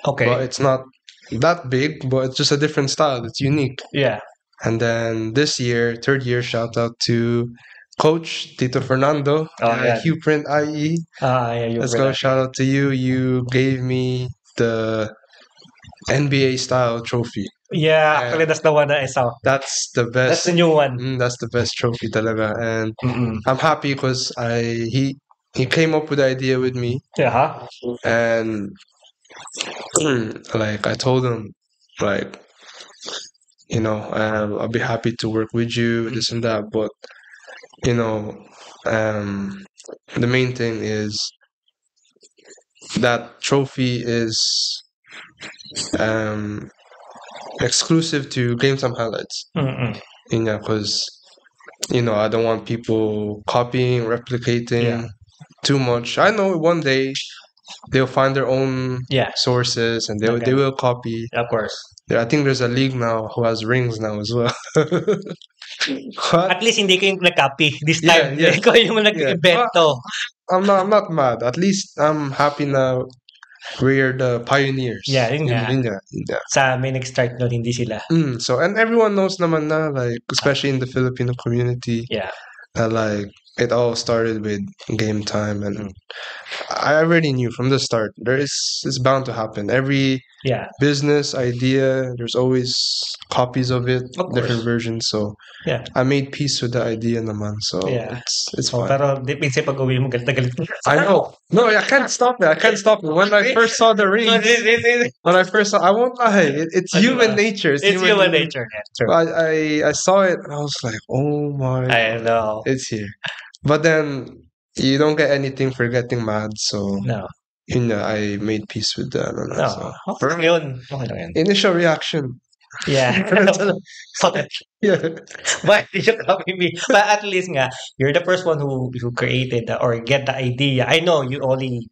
Okay. But it's not that big, but it's just a different style. It's unique. Yeah. And then this year, third year, shout out to Coach Tito Fernando, Qprint IE. Let's go. Shout out to you. You gave me the NBA style trophy. Yeah, actually that's the one that I saw. That's the best. That's the new one. That's the best trophy talaga. And I'm happy because he came up with the idea with me. Yeah. And like I told him, like, I'll be happy to work with you, this and that, but the main thing is that trophy is exclusive to Game Time Highlights. Because I don't want people copying, replicating too much. I know one day they'll find their own sources and they will copy. Of course. I think there's a league now who has rings now as well. At least hindi ko yung nag-copy this time. Ikaw yung nag-invento. I'm not mad. At least I'm happy na we're the pioneers. Yeah, yun nga. Sa amin nag-start nun, hindi sila. So, and everyone knows naman na, like, especially in the Filipino community, that, like, it all started with game time, and I already knew from the start it's bound to happen. Every business idea, there's always copies of it, different versions. So I made peace with the idea naman. So it's fine. Pero minsan pag uwi mo, galit na galit. I know. No, I can't stop it. I can't stop it. When I first saw the rings, I won't lie. It's human nature. It's human nature. True. I saw it and I was like, oh my. I know. It's here. But then you don't get anything for getting mad. So I made peace with that. So. Okay yun. Initial reaction. Yeah. But you copy me. But at least nga, you're the first one who created or get the idea. I know you only,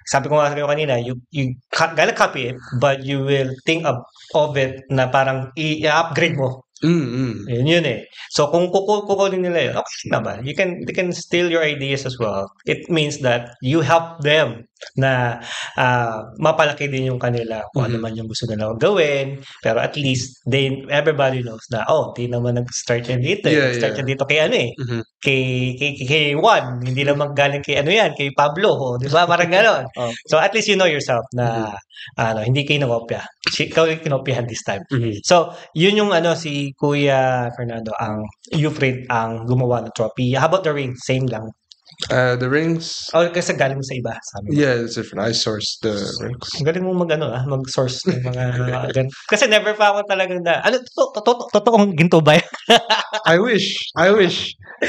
sabi ko nga sa'yo kanina, you gonna copy it, but you will think of it na parang i-upgrade mo. Yun eh. So kung kukunin nila yun, okay naman. They can steal your ideas as well. It means that you help them na mapalaki din yung kanila kung ano man yung gusto nila gawin. Pero at least everybody knows na di naman nag-start yan dito. Nag-start yan dito kay ano eh. Kay Juan. Hindi naman galing kay ano yan, kay Pablo. Di ba? Parang gano'n. So at least you know yourself na hindi kayo nakopya. Ikaw yung kinopyahan this time. So yun yung si Kuya Fernando Ufred ang gumawa ng trophy. How about the ring? Same lang. The rings. Kasi galing sa iba. Yeah, it's different. I sourced the rings. Galing mo mag-source ng mga kasi never pa ako talagang totoong ginto ba yan? I wish.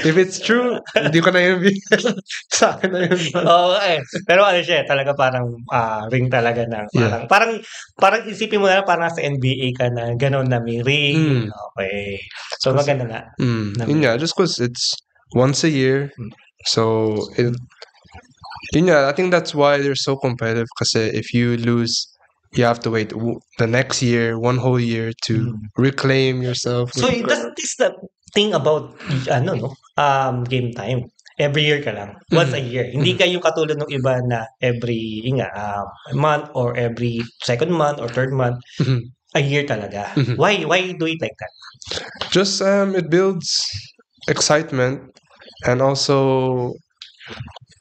If it's true, hindi ko na yung sa akin na yun. Pero siya, talaga parang ring talaga na. Parang isipin mo na parang sa NBA ka na gano'n na may ring. Okay. So maganda na. Yun nga, just because it's once a year. So I think that's why they're so competitive. Because if you lose, you have to wait the next year, one whole year to reclaim yourself. So that's the thing about game time. Every year ka lang, once a year. Hindi kayo katulad ng iba na every month or every second month or third month. A year talaga. Why do it like that? Just it builds excitement. And also,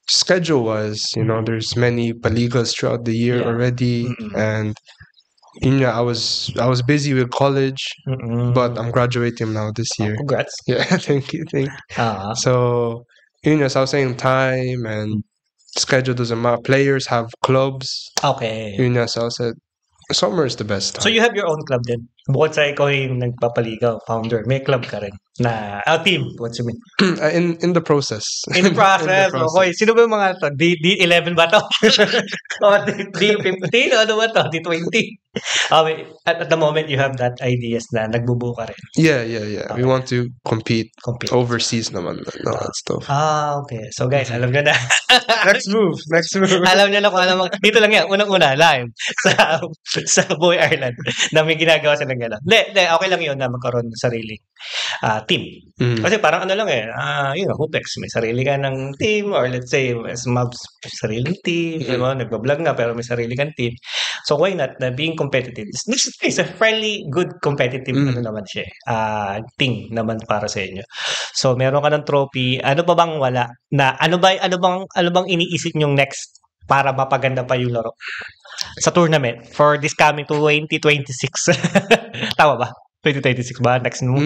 schedule-wise, there's many paligas throughout the year already, and I was busy with college, but I'm graduating now this year. Congrats! Yeah, thank you. So, as I was saying, time and schedule doesn't matter. Players have clubs. Okay. So I said, summer is the best time. So you have your own club then? Bukod sa ikaw yung nagpapaligaw, founder, may club ka rin na team, what you mean? In the process. In the process. Okay. Sino ba yung mga to? D11 ba to? O D15? O ano ba to? D20? At the moment, you have that ideas na nagbubuo ka rin. Yeah. Okay. We want to compete overseas naman. That stuff. Okay. So guys, alam nyo na. Next move. Alam nyo na kung alam. Dito lang yan. Unang-una, live. Sa Boy Ireland. Na may ginagawa sa ng gano'n. Hindi. Okay lang yun na magkaroon ng sariling team. Kasi parang ano lang Hoopex, may sarili ka ng team, or let's say, Mavs, sariling team, nagbablog nga, pero may sarili kang team. So why not? Being competitive. It's a fairly good competitive naman siya. Thing naman para sa inyo. So meron ka ng trophy. Ano pa bang wala? Ano bang iniisip nyong next para mapaganda pa yung laro sa tournament for this coming 2026? Tama ba? 2026 ba? Next mo?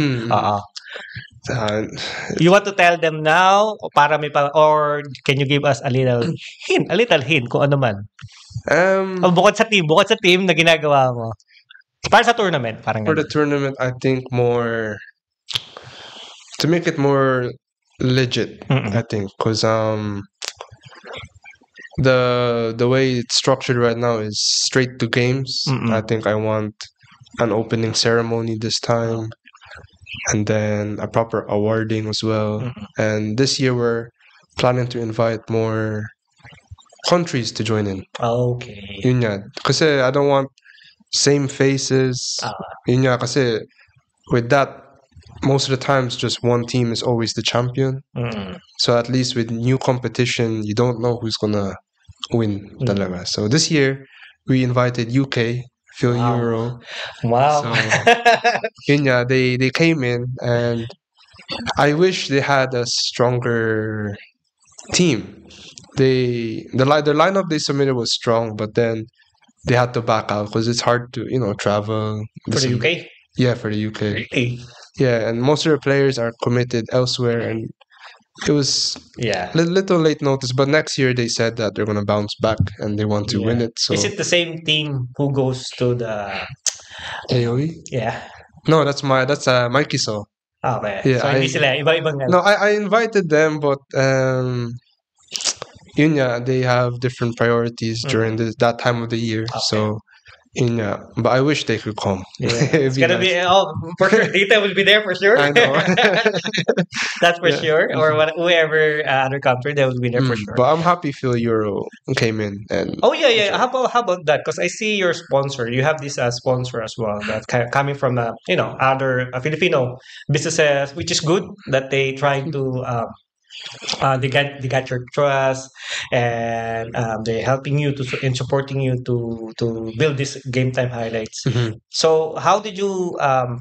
You want to tell them now para or can you give us a little hint kung ano man? Bukod sa team na ginagawa mo. Para sa tournament, parang for the tournament, I think more to make it more legit. I think because the way it's structured right now is straight to games. I think I want an opening ceremony this time, and then a proper awarding as well. And this year we're planning to invite more countries to join in. Okay. Yun nga. Kasi I don't want same faces. Yun nga, kasi with that, most of the times just one team is always the champion. So at least with new competition, you don't know who's gonna win talaga. So this year, we invited UK, Phil Euro. Wow. So, yun nga, they came in, and I wish they had a stronger team. Their lineup they submitted was strong, but then they had to back out because it's hard to travel. For the UK? Yeah, for the UK. Really? Yeah, and most of their players are committed elsewhere, and it was little late notice. But next year they said that they're gonna bounce back and they want to win it. So is it the same team who goes to the AOE? Yeah. No, that's Mikey So. Okay. Yeah, So hindi sila iba-ibang No, I invited them, but yun nga, they have different priorities during that time of the year. Okay. So yun nga, but I wish they could come. Yeah. It's gonna be for sure. Dita will be there for sure. I know. That's for sure. Or whoever other country, they will be there for sure. But I'm happy Phil Euro came in and. Oh yeah. How about that? Because I see your sponsor. You have this sponsor as well. That's coming from other Filipino businesses, which is good that they try to. They got your trust, and they're helping you and supporting you to build this game time highlights. Mm-hmm. So how did you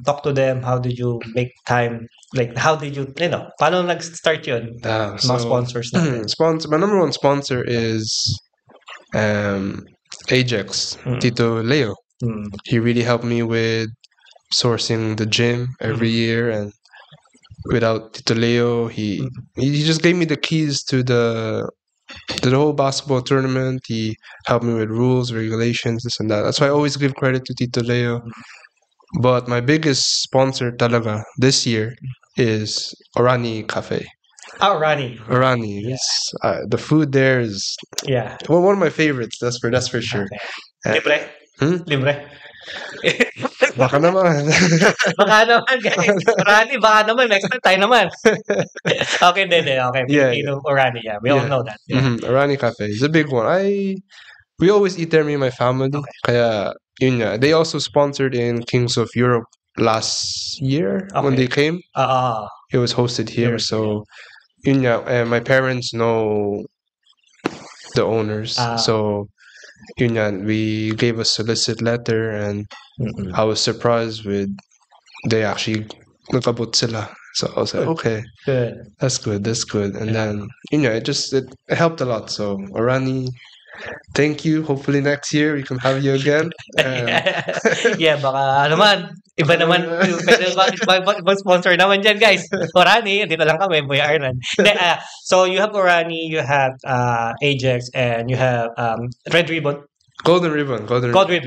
talk to them? How did you make time? Like how did you paano nag-start yun? Mga sponsors natin. My number one sponsor is Ajax, Tito Leo. He really helped me with sourcing the gym every year, and without Tito Leo, he just gave me the keys to the whole basketball tournament. He helped me with rules, regulations, this and that. That's why I always give credit to Tito Leo. But my biggest sponsor talaga this year is Orani Cafe. Orani. Yeah. The food there is one of my favorites. That's for sure. Okay. Libre? Baka naman. Baka naman, guys. Orani, baka naman. Next time, tayo naman. Okay, okay. Yeah. Orani, we all know that. Yeah. Orani Cafe is a big one. We always eat there, me and my family. Okay. Kaya, yun nga. They also sponsored in Kings of Europe last year when they came. It was hosted here. So, yun nga. And my parents know the owners. So, yun yan, we gave a solicit letter, and I was surprised with they actually nagabot sila. So I was like, okay, good, that's good. And then it helped a lot. So Orani, thank you. Hopefully next year we can have you again. Baka naman iba naman ibang sponsor naman dyan, guys. Orani, dito lang kami, Boy Ireland. So you have Orani, you have Ajax, and you have Red Ribbon. Golden Ribbon.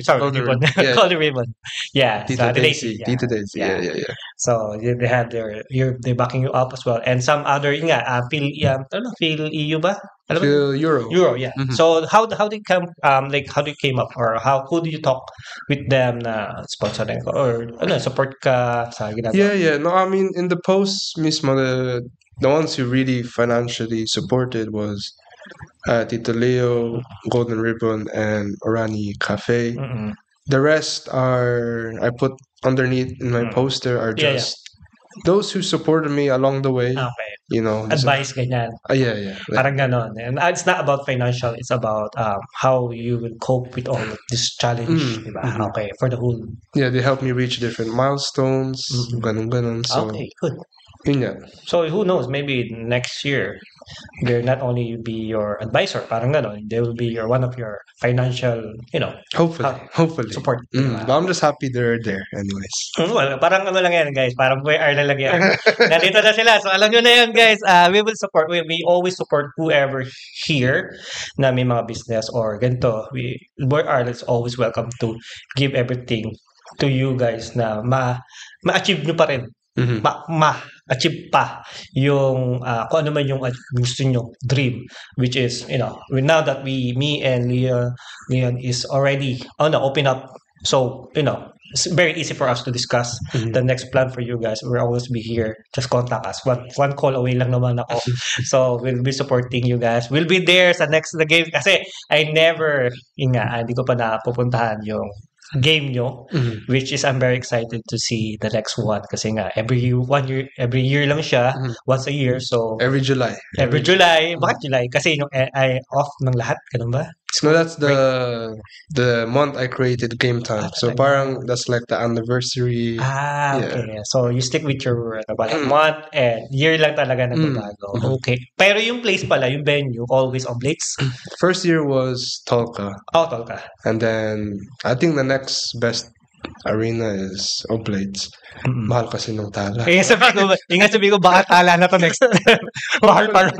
Sorry, Golden Ribbon. Yeah. Golden Ribbon. Yeah. Tita Daisy. Tita Daisy. Yeah. So they have they're backing you up as well, and some other Phil EU ba? Phil Euro, yeah. Mm-hmm. So how did it come how did it came up, or who did you talk with them na sponsoring ko, or support ka sa ginagawa? Yeah. No, I mean in the posts mismo, the ones who really financially supported was Tito Leo, Golden Ribbon, and Orani Cafe. Mm-hmm. The rest I put underneath in my poster are just those who supported me along the way. Okay. Advice, ganyan. Yeah. Parang ganon. And it's not about financial, it's about how you will cope with all of this challenge. Diba? Mm-hmm. Okay, for the whole. Yeah, they helped me reach different milestones. Ganon. So, okay, good. Yeah. So who knows, maybe next year they'll not only be your advisor, parang ganon, they will be one of your financial, hopefully support. But I'm just happy they're there anyways. Well, parang lang yan, guys, parang Boy Ireland lang yan. Nandito na sila, so alam nyo na yan, guys. We will support, we always support whoever here na may mga business or ganito. Boy Ireland is always welcome to give everything to you guys na ma-achieve nyo pa rin. Mm-hmm. Ma-achieve pa yung kung ano man yung gusto nyo dream, which is now that me and Leon is already open up, so it's very easy for us to discuss the next plan for you guys. We'll always be here, just contact us, one call away lang naman ako. So we'll be supporting you guys, we'll be there sa next game, kasi I never hindi ko pa napupuntahan yung game nyo, which is I'm very excited to see the next one, kasi every year lang siya, once a year, so every July. Bakit July? Kasi I off ng lahat, ganun ba? No, that's the month I created Game Time. So talaga. parang that's like the anniversary. Ah, Yeah. okay. So, you stick with your month and year lang talaga nagbabago. Okay. Pero yung place pala, yung venue, always Oblates? First year was Tolka. Oh, Tolka. And then I think the next best arena is Oblates. Mm-mm. Mahal kasi nung tala. Sabi ko, baka tala na to next. Mahal pala.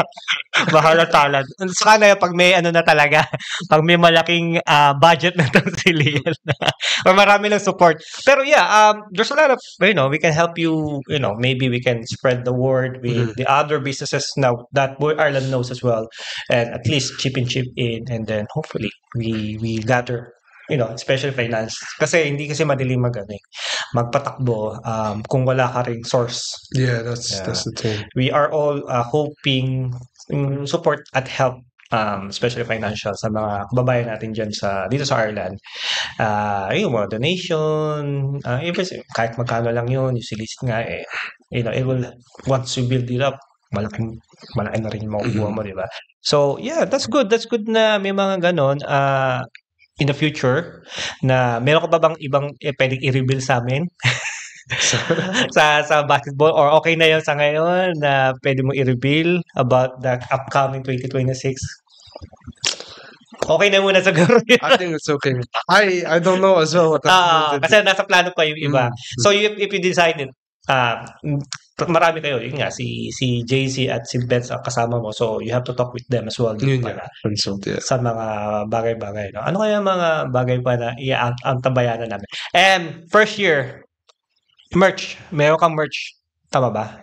Mahal na tala. Saka na pag may ano na talaga, pag may malaking budget na itong si Liel or marami ng support. Pero yeah, there's a lot of, we can help you, maybe we can spread the word with the other businesses now that Ireland knows as well. And at least chip in, and then hopefully we gather especially finance. Kasi hindi kasi madali magpatakbo kung wala ka ring source. Yeah, that's the thing. We are all hoping support at help, especially financial sa mga kababayan natin dyan dito sa Ireland. Yung mga donation, kahit magkano lang yun, yung solicit nga it will, once you build it up, malaki na rin yung makukuha mo, di ba? So, yeah, that's good. That's good na may mga ganon. In the future, na meron ka ba bang ibang pwedeng i-reveal sa amin? sa basketball, or okay na yun sa ngayon na pwede mo i-reveal about the upcoming 2026? Okay na muna siguro. I think it's okay. I don't know as well what kasi nasa plano pa yung iba. So if you decided, marami kayo, yun nga, si JC at si Benz ang kasama mo, so you have to talk with them as well. Sa mga bagay-bagay. No? Ano kaya mga bagay pa na ang tabayanan namin? And first year, merch. Meron kang merch. Tama ba?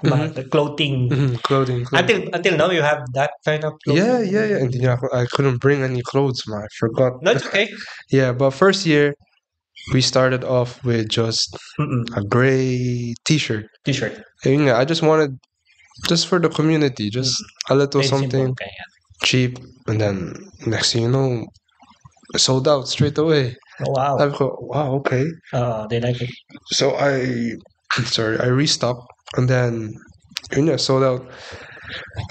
Clothing. Clothing. Until now, you have that kind of clothing? Yeah. And I couldn't bring any clothes, man. I forgot. No, it's okay. Yeah, but first year, we started off with just a gray t-shirt. And I just wanted, just for the community, just a little something cheap. And then next thing you know, sold out straight away. Oh, wow. I go, wow, okay. They like it. So I restocked, and then sold out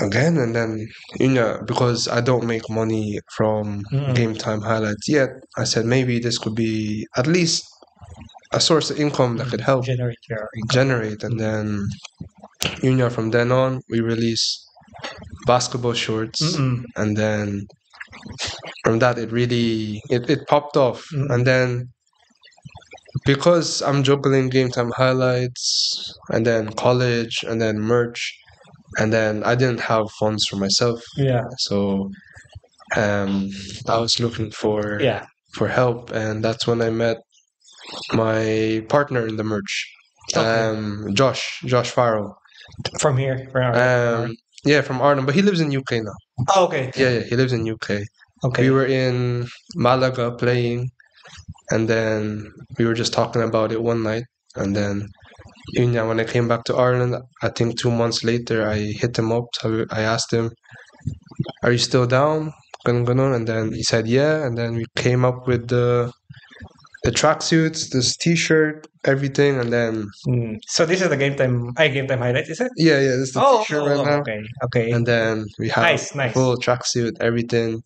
again, and then because I don't make money from Game Time highlights yet, I said maybe this could be at least a source of income that could help generate. And then from then on we release basketball shorts, and then from that it really it popped off. And then because I'm juggling Game Time highlights and then college and then merch, and then I didn't have funds for myself. Yeah. So I was looking for help, and that's when I met my partner in the merch, Josh Farrell. From here? From Arnhem, but he lives in UK now. Oh, okay. Yeah, he lives in UK. Okay. We were in Malaga playing, and then we were just talking about it one night, and then when I came back to Ireland, I think 2 months later, I hit him up. So I asked him, "Are you still down?" And then he said, "Yeah." And then we came up with the tracksuits, this T-shirt, everything, and then. So this is the Game Time highlights, is it? Yeah. This is the T-shirt right now. Okay. And then we have nice. full tracksuit, everything,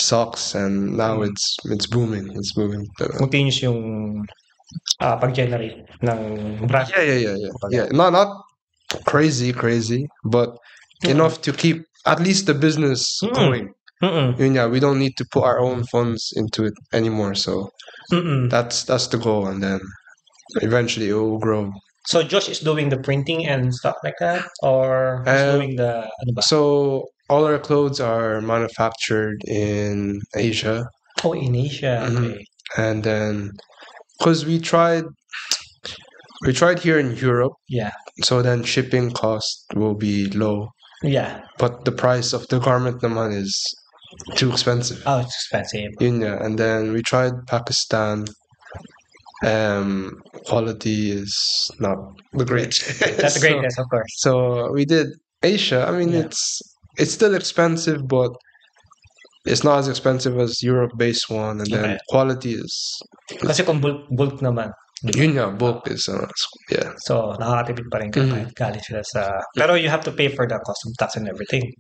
socks, and now it's booming. It's booming. Continuous yung pag-generate ng brand. Yeah. Not crazy, but enough to keep at least the business going. We don't need to put our own funds into it anymore. So that's the goal, and then eventually it will grow. So Josh is doing the printing and stuff like that, or he's doing the So all our clothes are manufactured in Asia. Oh, in Asia. Okay. And then because we tried here in Europe. Yeah. So then shipping cost will be low. Yeah. But the price of the garment naman is too expensive. Oh, it's expensive. And then we tried Pakistan. Quality is not the greatest. That's the greatest, of course. So we did Asia. I mean, it's still expensive, but it's not as expensive as Europe-based one. And then quality is. Kasi kung bulk naman. Bulk is yeah. So nakakatipid pa rin kahit galing sila sa. Pero you have to pay for the custom tax and everything.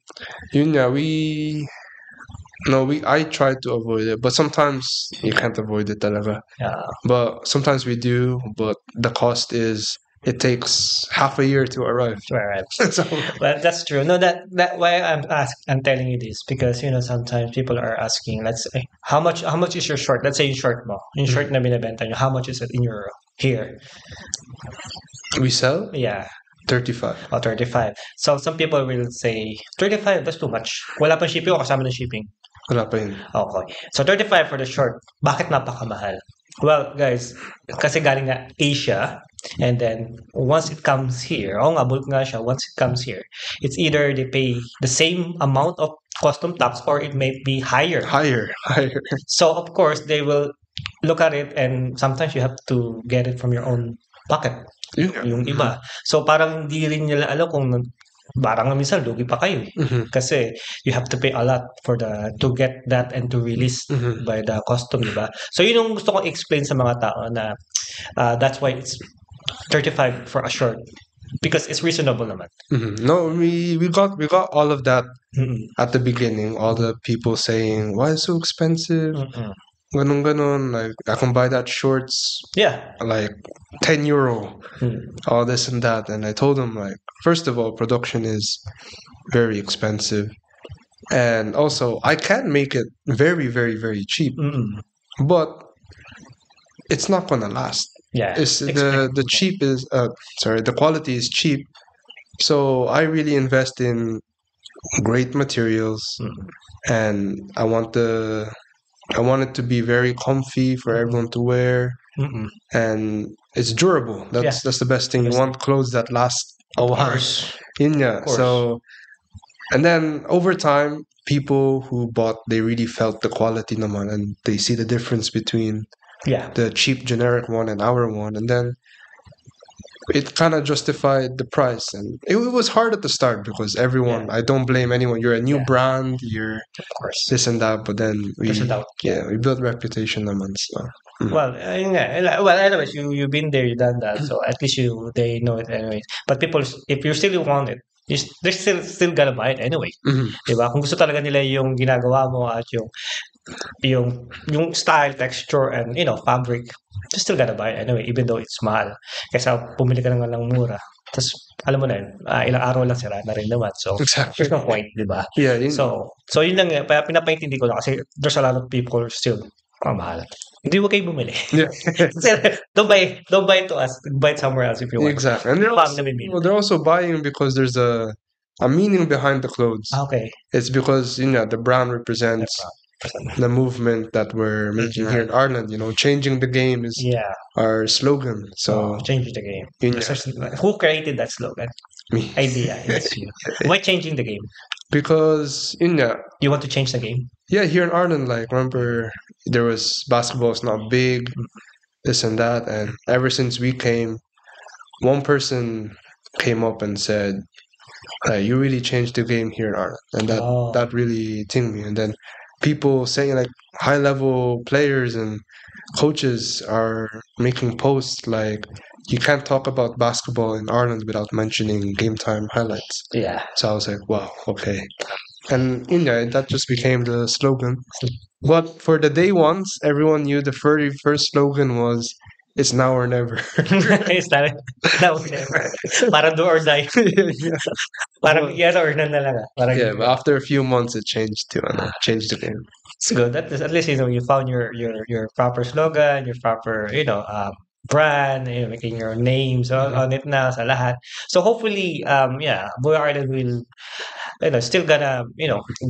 No, I try to avoid it, but sometimes you can't avoid it talaga. Yeah. But sometimes we do, but the cost is it takes half a year to arrive. Right. So, Well, that's true. No, that why I'm telling you this because sometimes people are asking, let's say, how much is your short? Let's say yung short mo, yung short na binebenta nyo, how much is it in euro here? we sell Yeah, 35. 35. So some people will say 35, that's too much. Wala pang shipping o kasama ng shipping. Wala pa yun. Okay. So 35 for the short. Bakit napakamahal? Well, guys, kasi galing nga Asia, and then once it comes here, nga bulk nga siya, once it comes here, it's either they pay the same amount of custom tax or it may be higher. Higher. So of course, they will look at it and sometimes you have to get it from your own pocket, yung iba. So parang hindi rin nila alam kung parang minsan lugi pa kayo kasi you have to pay a lot for to get that and to release by the custom, di ba? So yun yung gusto kong explain sa mga tao na that's why it's 35 for a short because it's reasonable naman. No, we got all of that at the beginning. All the people saying, "Why is it so expensive?" Ganon. Like I can buy that shorts. Yeah. Like 10 euro. All this and that, and I told them like, first of all, production is very expensive, and also I can make it very, very, very cheap, but it's not gonna last. Yeah. It's the cheap is the quality is cheap, so I really invest in great materials, and I want it to be very comfy for everyone to wear, and it's durable. That's the best thing. You want clothes that last a while. So, and then over time, people who bought, they really felt the quality naman, and they see the difference between the cheap generic one and our one, and then it kind of justified the price. And it was hard at the start because everyone, I don't blame anyone. You're a new brand, you're this and that, but then we built reputation naman. So. Well, anyways, you've been there, you've done that, so at least they know it anyways. But people, if you still want it, they're still gonna buy it anyway. Diba? Kung gusto talaga nila yung ginagawa mo at yung style, texture, and fabric, they're still gonna buy it anyway, even though it's mahal. Kaysa pumili ka lang ng mura. Tapos, alam mo na yun, ilang araw lang sila na rin naman. So, there's no point, di ba? Yeah. So yun lang, pinapaintindi ko lang kasi there's a lot of people still, mahal. Hindi mo kayo bumili. Yeah. Don't buy it to us. Buy it somewhere else if you want. Exactly. And they're also buying because there's a meaning behind the clothes. Okay. It's because the brand represents the movement that we're making here in Ireland. Changing the game is our slogan. So change the game. Who created that slogan? Me. Idea. It's you. Why changing the game? Because you want to change the game? Yeah, here in Ireland, like remember there was basketball's not big, this and that, and ever since we came, one person came up and said, "You really changed the game here in Ireland," and that really tinged me. And then people saying like high level players and coaches are making posts like, you can't talk about basketball in Ireland without mentioning game time highlights. Yeah. So I was like, wow, okay. And that just became the slogan. But for the day ones, everyone knew the very first slogan was, "It's now or never." It's now or never. Parang do or die. Parang yes or no na lang. But after a few months, it changed changed the game. It's good. That is, at least you found your proper slogan, your proper brand, making your names on it na sa lahat. So hopefully, Boy Ireland will still gonna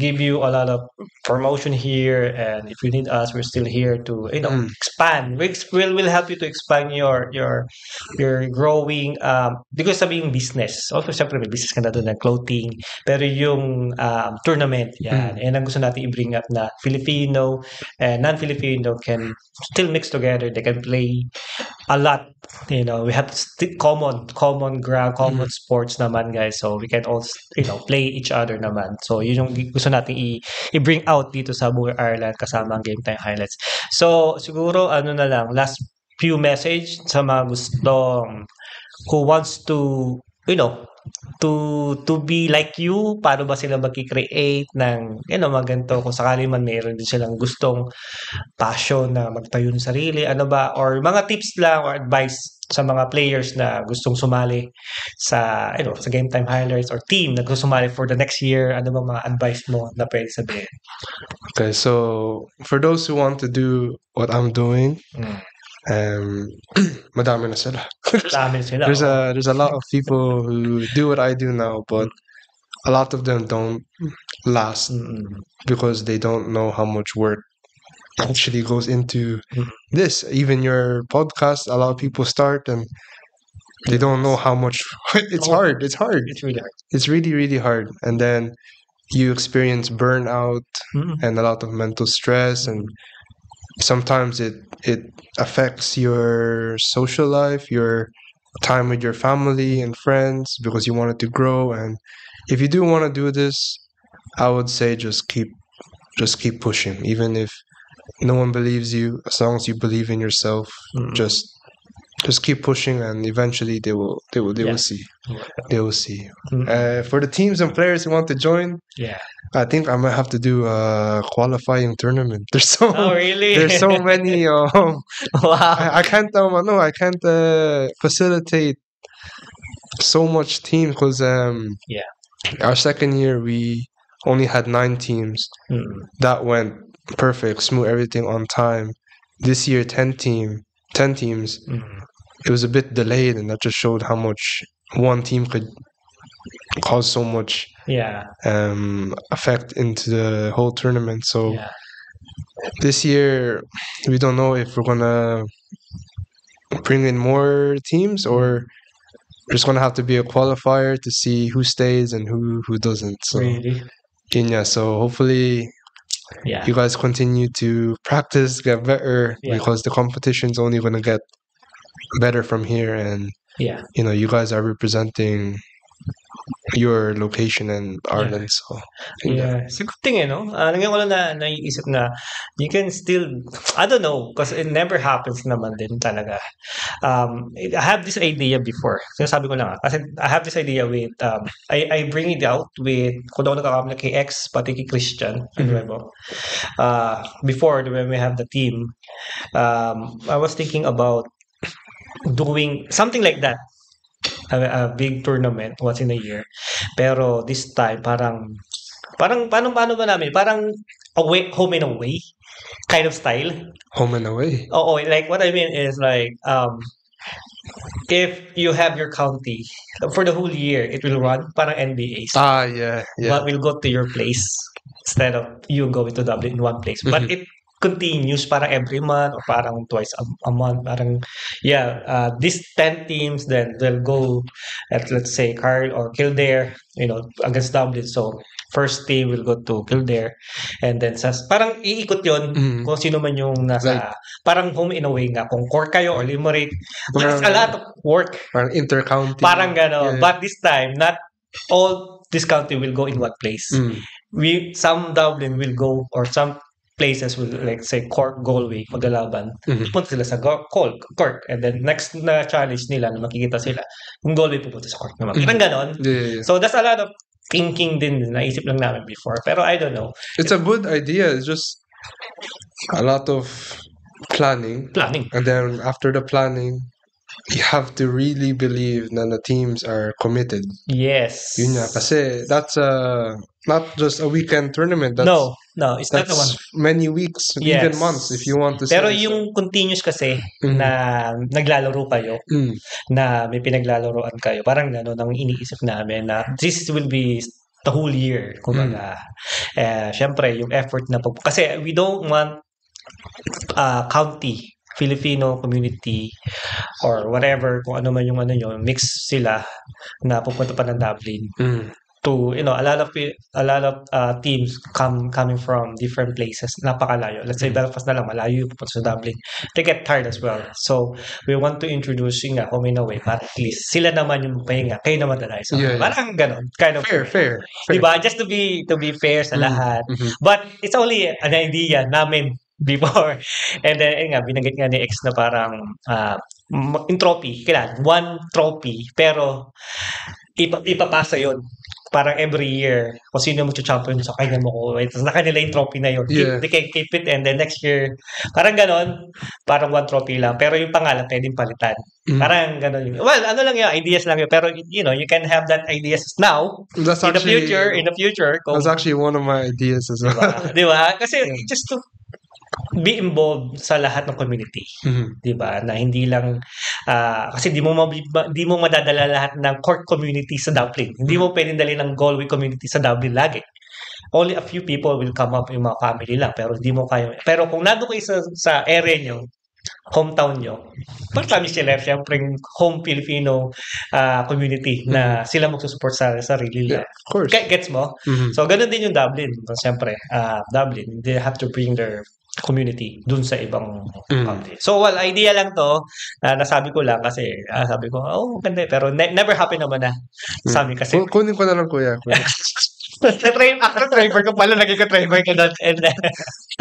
give you a lot of promotion here, and if you need us, we're still here to expand. We'll help you to expand your growing because sabing business. Also, syempre may business ka na doon ng clothing, pero yung tournament yan, and ang gusto natin i-bring up na Filipino and non-Filipino can still mix together. They can play a lot. We have common ground, common sports naman, guys. So we can also play each other naman. So yun yung gusto natin i-bring out dito sa Buhay Ireland kasama ang Game Time Highlights. So siguro na lang, last few message sa mga gustong who wants to to be like you? Paano ba sila magki-create ng mga ganito kung sakali man meron din silang gustong passion na magtayo ng sarili, ano ba or mga tips lang or advice sa mga players na gustong sumali sa sa Game Time Highlights or team na gusto sumali for the next year, ano ba mga advice mo na pwede sabihin? Okay, so for those who want to do what I'm doing, madami na sila. There's a lot of people who do what I do now, but a lot of them don't last because they don't know how much work actually goes into this. Even your podcast, a lot of people start and they don't know how much it's hard. It's hard. It's really hard. It's really, really hard. And then you experience burnout and a lot of mental stress, and sometimes it affects your social life, your time with your family and friends, because you want it to grow. And if you do want to do this, I would say just keep pushing, even if no one believes you. As long as you believe in yourself, just keep pushing, and eventually they will see. They will see. For the teams and players who want to join, I think I might have to do a qualifying tournament. There's really? There's so many. Wow. I can't. I can't facilitate so much teams because our second year we only had 9 teams. That went perfect, smooth, everything on time. This year 10 teams. It was a bit delayed, and that just showed how much one team could cause so much effect into the whole tournament. So this year we don't know if we're gonna bring in more teams or there's gonna have to be a qualifier to see who stays and who doesn't. So really? So hopefully you guys continue to practice, get better, because the competition's only gonna get better from here, and you guys are representing your location in Ireland. So it's a good thing, Nagyan ko lang na naiisip na you can still, I don't know, because it never happens naman din talaga. I have this idea before. Sinasabi ko lang kasi I have this idea with I bring it out with kung ako nagkakamali kay X pati kay Christian before when we have the team. I was thinking about doing something like that, a big tournament once in a year, pero this time parang paano ba namin, parang away, home and away kind of style. Home and away? Like what I mean is like if you have your county for the whole year, it will run parang NBA. But we'll go to your place instead of you going to Dublin in one place. But it continues parang every month or parang twice a month. Parang these 10 teams then they'll go at, let's say, Carl or Kildare, against Dublin. So first team will go to Kildare, and then parang iikot yon kung sino man yung nasa parang home and away nga kung Cork kayo or Limerick. It's a lot of work. Parang intercounty. Parang gano'n. But this time, not all this county will go in one place. Some Dublin will go, or some places will, like say Cork, Galway, maglalaban. Pupunta sila sa Cork, and then next na challenge nila na makikita sila, yung Galway pupunta sa Cork naman. Parang ganon. So that's a lot of thinking din, naisip lang namin before. Pero I don't know. It's a good idea. It's just a lot of planning. And then after the planning, you have to really believe that the teams are committed. Yes. Yun nga, kasi that's not just a weekend tournament. No, it's not the one. Many weeks, even months, if you want to say. Pero yung continuous kasi na naglalaro kayo, na may pinaglalaroan kayo, parang gano'n ang iniisip namin na this will be the whole year. Kumbaga, syempre, yung effort na kasi we don't want county, Filipino community, or whatever, kung ano man yung mix sila na pupunta pa ng Dublin. To a lot of teams coming from different places, napakalayo. Let's say Belfast na lang, malayo pupunta sa Dublin. They get tired as well. So we want to introduce yung home and away, but at least sila naman yung pahinga, kayo naman na so parang ganon, kind of fair. Diba? Just to be fair sa lahat. But it's only an idea namin before. And then binanggit nga ni X na parang in trophy, kailan one trophy, pero ipapasa yon. Parang every year, kung sino mag-champion sa kanya mo ko. Tapos kanila yung trophy na yun. Yeah. They can keep it and then next year, parang ganon, parang one trophy lang. Pero yung pangalan, pwedeng palitan. Parang ganon yun. Well, ano lang yun, ideas lang yun. Pero, you can have that ideas now. That's in the actually future. That's actually one of my ideas as well. Diba? Kasi just to be involved sa lahat ng community. 'Di ba? Na hindi lang kasi di mo madadala lahat ng court community sa Dublin. Hindi mo pwedeng dalhin ng Galway community sa Dublin lagi. Only a few people will come up, yung mga family lang, pero hindi mo kaya. Pero kung nando kayo sa area nyo, hometown nyo, marami sila, syempre, home Filipino community na sila magsusupport sa sarili nila. Of course. Gets mo? So, ganun din yung Dublin. Syempre, Dublin, they have to bring their community dun sa ibang country. So, well, idea lang to. Nasabi ko lang kasi sabi ko, ganda. Pero never happen naman na. Sabi kasi. Kunin ko na lang, kuya. After driver ko pala, naging driver ka doon. And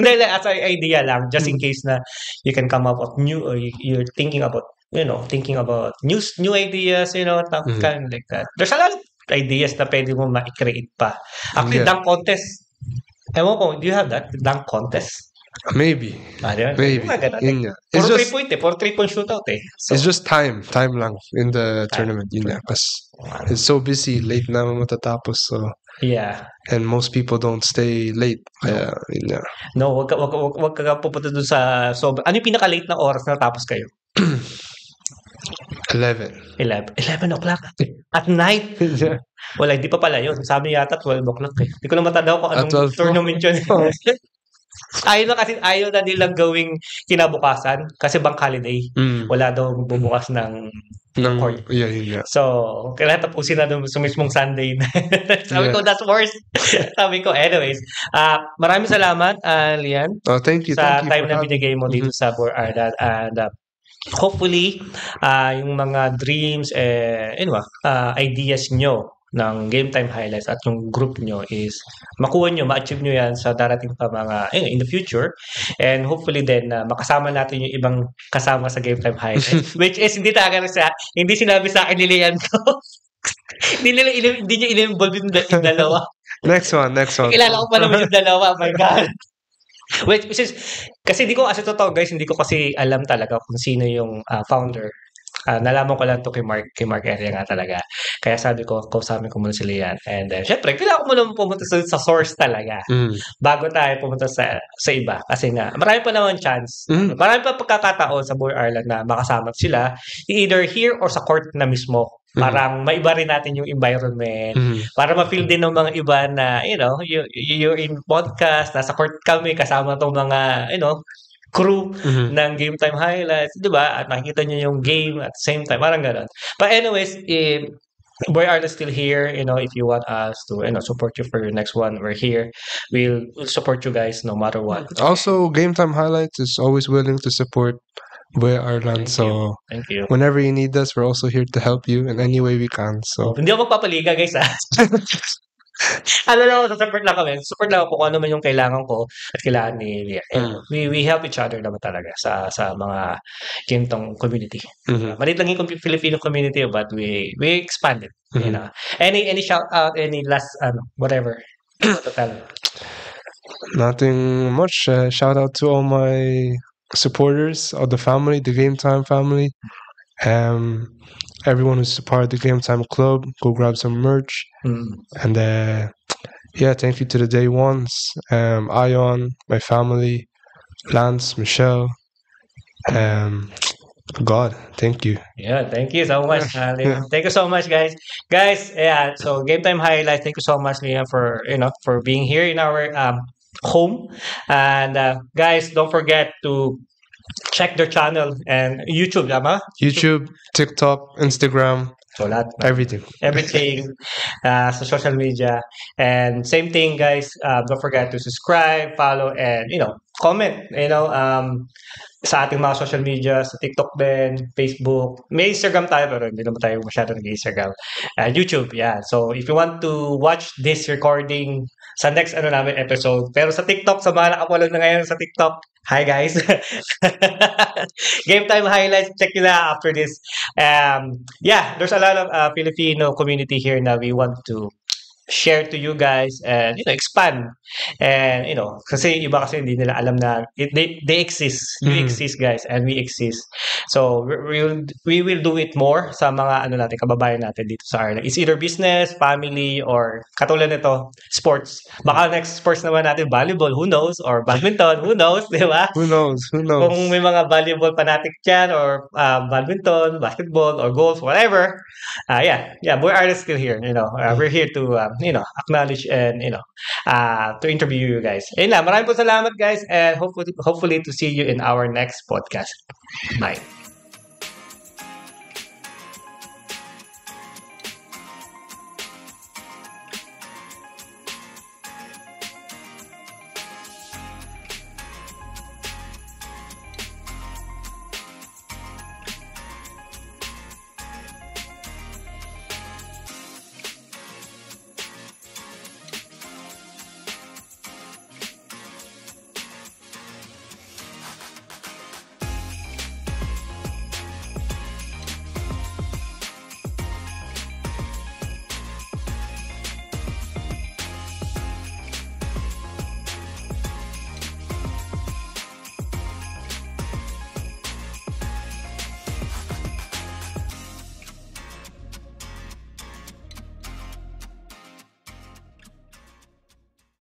then, as an idea lang, just in case na you can come up with new, or you're thinking about new ideas, kind of like that. There's a lot of ideas na pwede mo ma-create pa. Actually, dunk contest. Ewan ko, do you have that? Dunk contest? Maybe. Maybe. It's just 3-point shootout eh. So, it's just time lang in the tournament. Because it's so busy, late na matatapos. So yeah. And most people don't stay late. No, wag ka pupunta dun sa ano yung pinaka-late na oras na tapos kayo? 11 o'clock at night. Wala, hindi pa pala yun. Sabi yata 12 o'clock eh. Hindi ko na matanda kung anong tournament yun. Ayaw na nilang gawing kinabukasan kasi bank holiday. Wala daw bubukas ng court. Yeah. So, kailangan tapusin na doon sa mismong Sunday. Sabi ko, that's worse. Sabi ko, anyways. Maraming salamat, Lian. Thank you. Sa time na binigay mo dito sa Bor Ireland. And hopefully, yung mga dreams ideas nyo ng Game Time Highlights at yung group nyo is makuha nyo, ma-achieve nyo yan sa darating pa mga in the future, and hopefully then makasama natin yung ibang kasama sa Game Time Highlights which is hindi sinabi sa akin ni Lian ko. hindi nyo in-involve yung dalawa. Next one. Kilala ko pa naman yung dalawa, my God. Which is, kasi hindi ko kasi totoo guys, hindi ko kasi alam talaga kung sino yung founder. Nalaman ko lang to kay Mark Area nga talaga. Kaya sabi ko, kausapin ko muna si Lian. And syempre, kailangan ko muna pumunta sa source talaga. Bago tayo pumunta sa iba. Kasi nga, marami pa naman chance. Marami pa pagkakataon sa Bor Ireland na makasama sila either here or sa court na mismo. Parang maiba rin natin yung environment. Para ma-feel din ng mga iba na, you're in podcast, nasa court kami, kasama tong mga, crew ng Game Time Highlights, di ba? At makikita nyo yung game at the same time. Parang gano'n. But anyways, Boy Ireland still here. If you want us to support you for your next one, we're here. We'll support you guys no matter what. Also, Game Time Highlights is always willing to support Boy Ireland. Thank you. Whenever you need us, we're also here to help you in any way we can. So hindi ako magpapaliga, guys. Support lang kami. Support lang ako kung ano man yung kailangan ko at kailangan ni Lia. We help each other naman talaga sa mga gintong community. Maliit lang yung Filipino community, but we expand it. Any shout out, any last whatever to tell? Nothing much. Shout out to all my supporters of the family, the Game Time family. Everyone who's a part of the Game Time Club, go grab some merch. And thank you to the day ones. Ion, my family, Lance, Michelle. God, thank you. Yeah, thank you so much, Liam. Thank you so much, guys. So Game Time Highlights, thank you so much, Liam, for being here in our home. And guys, don't forget to check their channel and YouTube, tama? YouTube, TikTok, Instagram. So everything sa social media. And same thing, guys, don't forget to subscribe, follow, and comment sa ating mga social media, sa TikTok din, Facebook, may Instagram tayo pero hindi naman tayo masyado nag-Instagram. YouTube, so if you want to watch this recording sa next namin episode. Pero sa TikTok, sa mga nakapolog na ngayon sa TikTok, hi guys. Game time highlights, check it out after this. Yeah, there's a lot of Filipino community here na we want to share to you guys and expand. And kasi iba kasi hindi nila alam na they exist. You exist, guys, and we exist. So we will do it more sa mga natin, kababayan natin dito sa Ireland. It's either business, family, or katulad nito, sports. Baka next sports naman natin volleyball, who knows, or badminton, who knows, di ba? Who knows? Kung may mga volleyball fanatic dyan, or badminton, basketball, or golf, whatever. Yeah, Boy Ireland is still here. We're here to acknowledge and to interview you guys. Ayun lang, maraming po salamat guys, and hopefully to see you in our next podcast. Bye.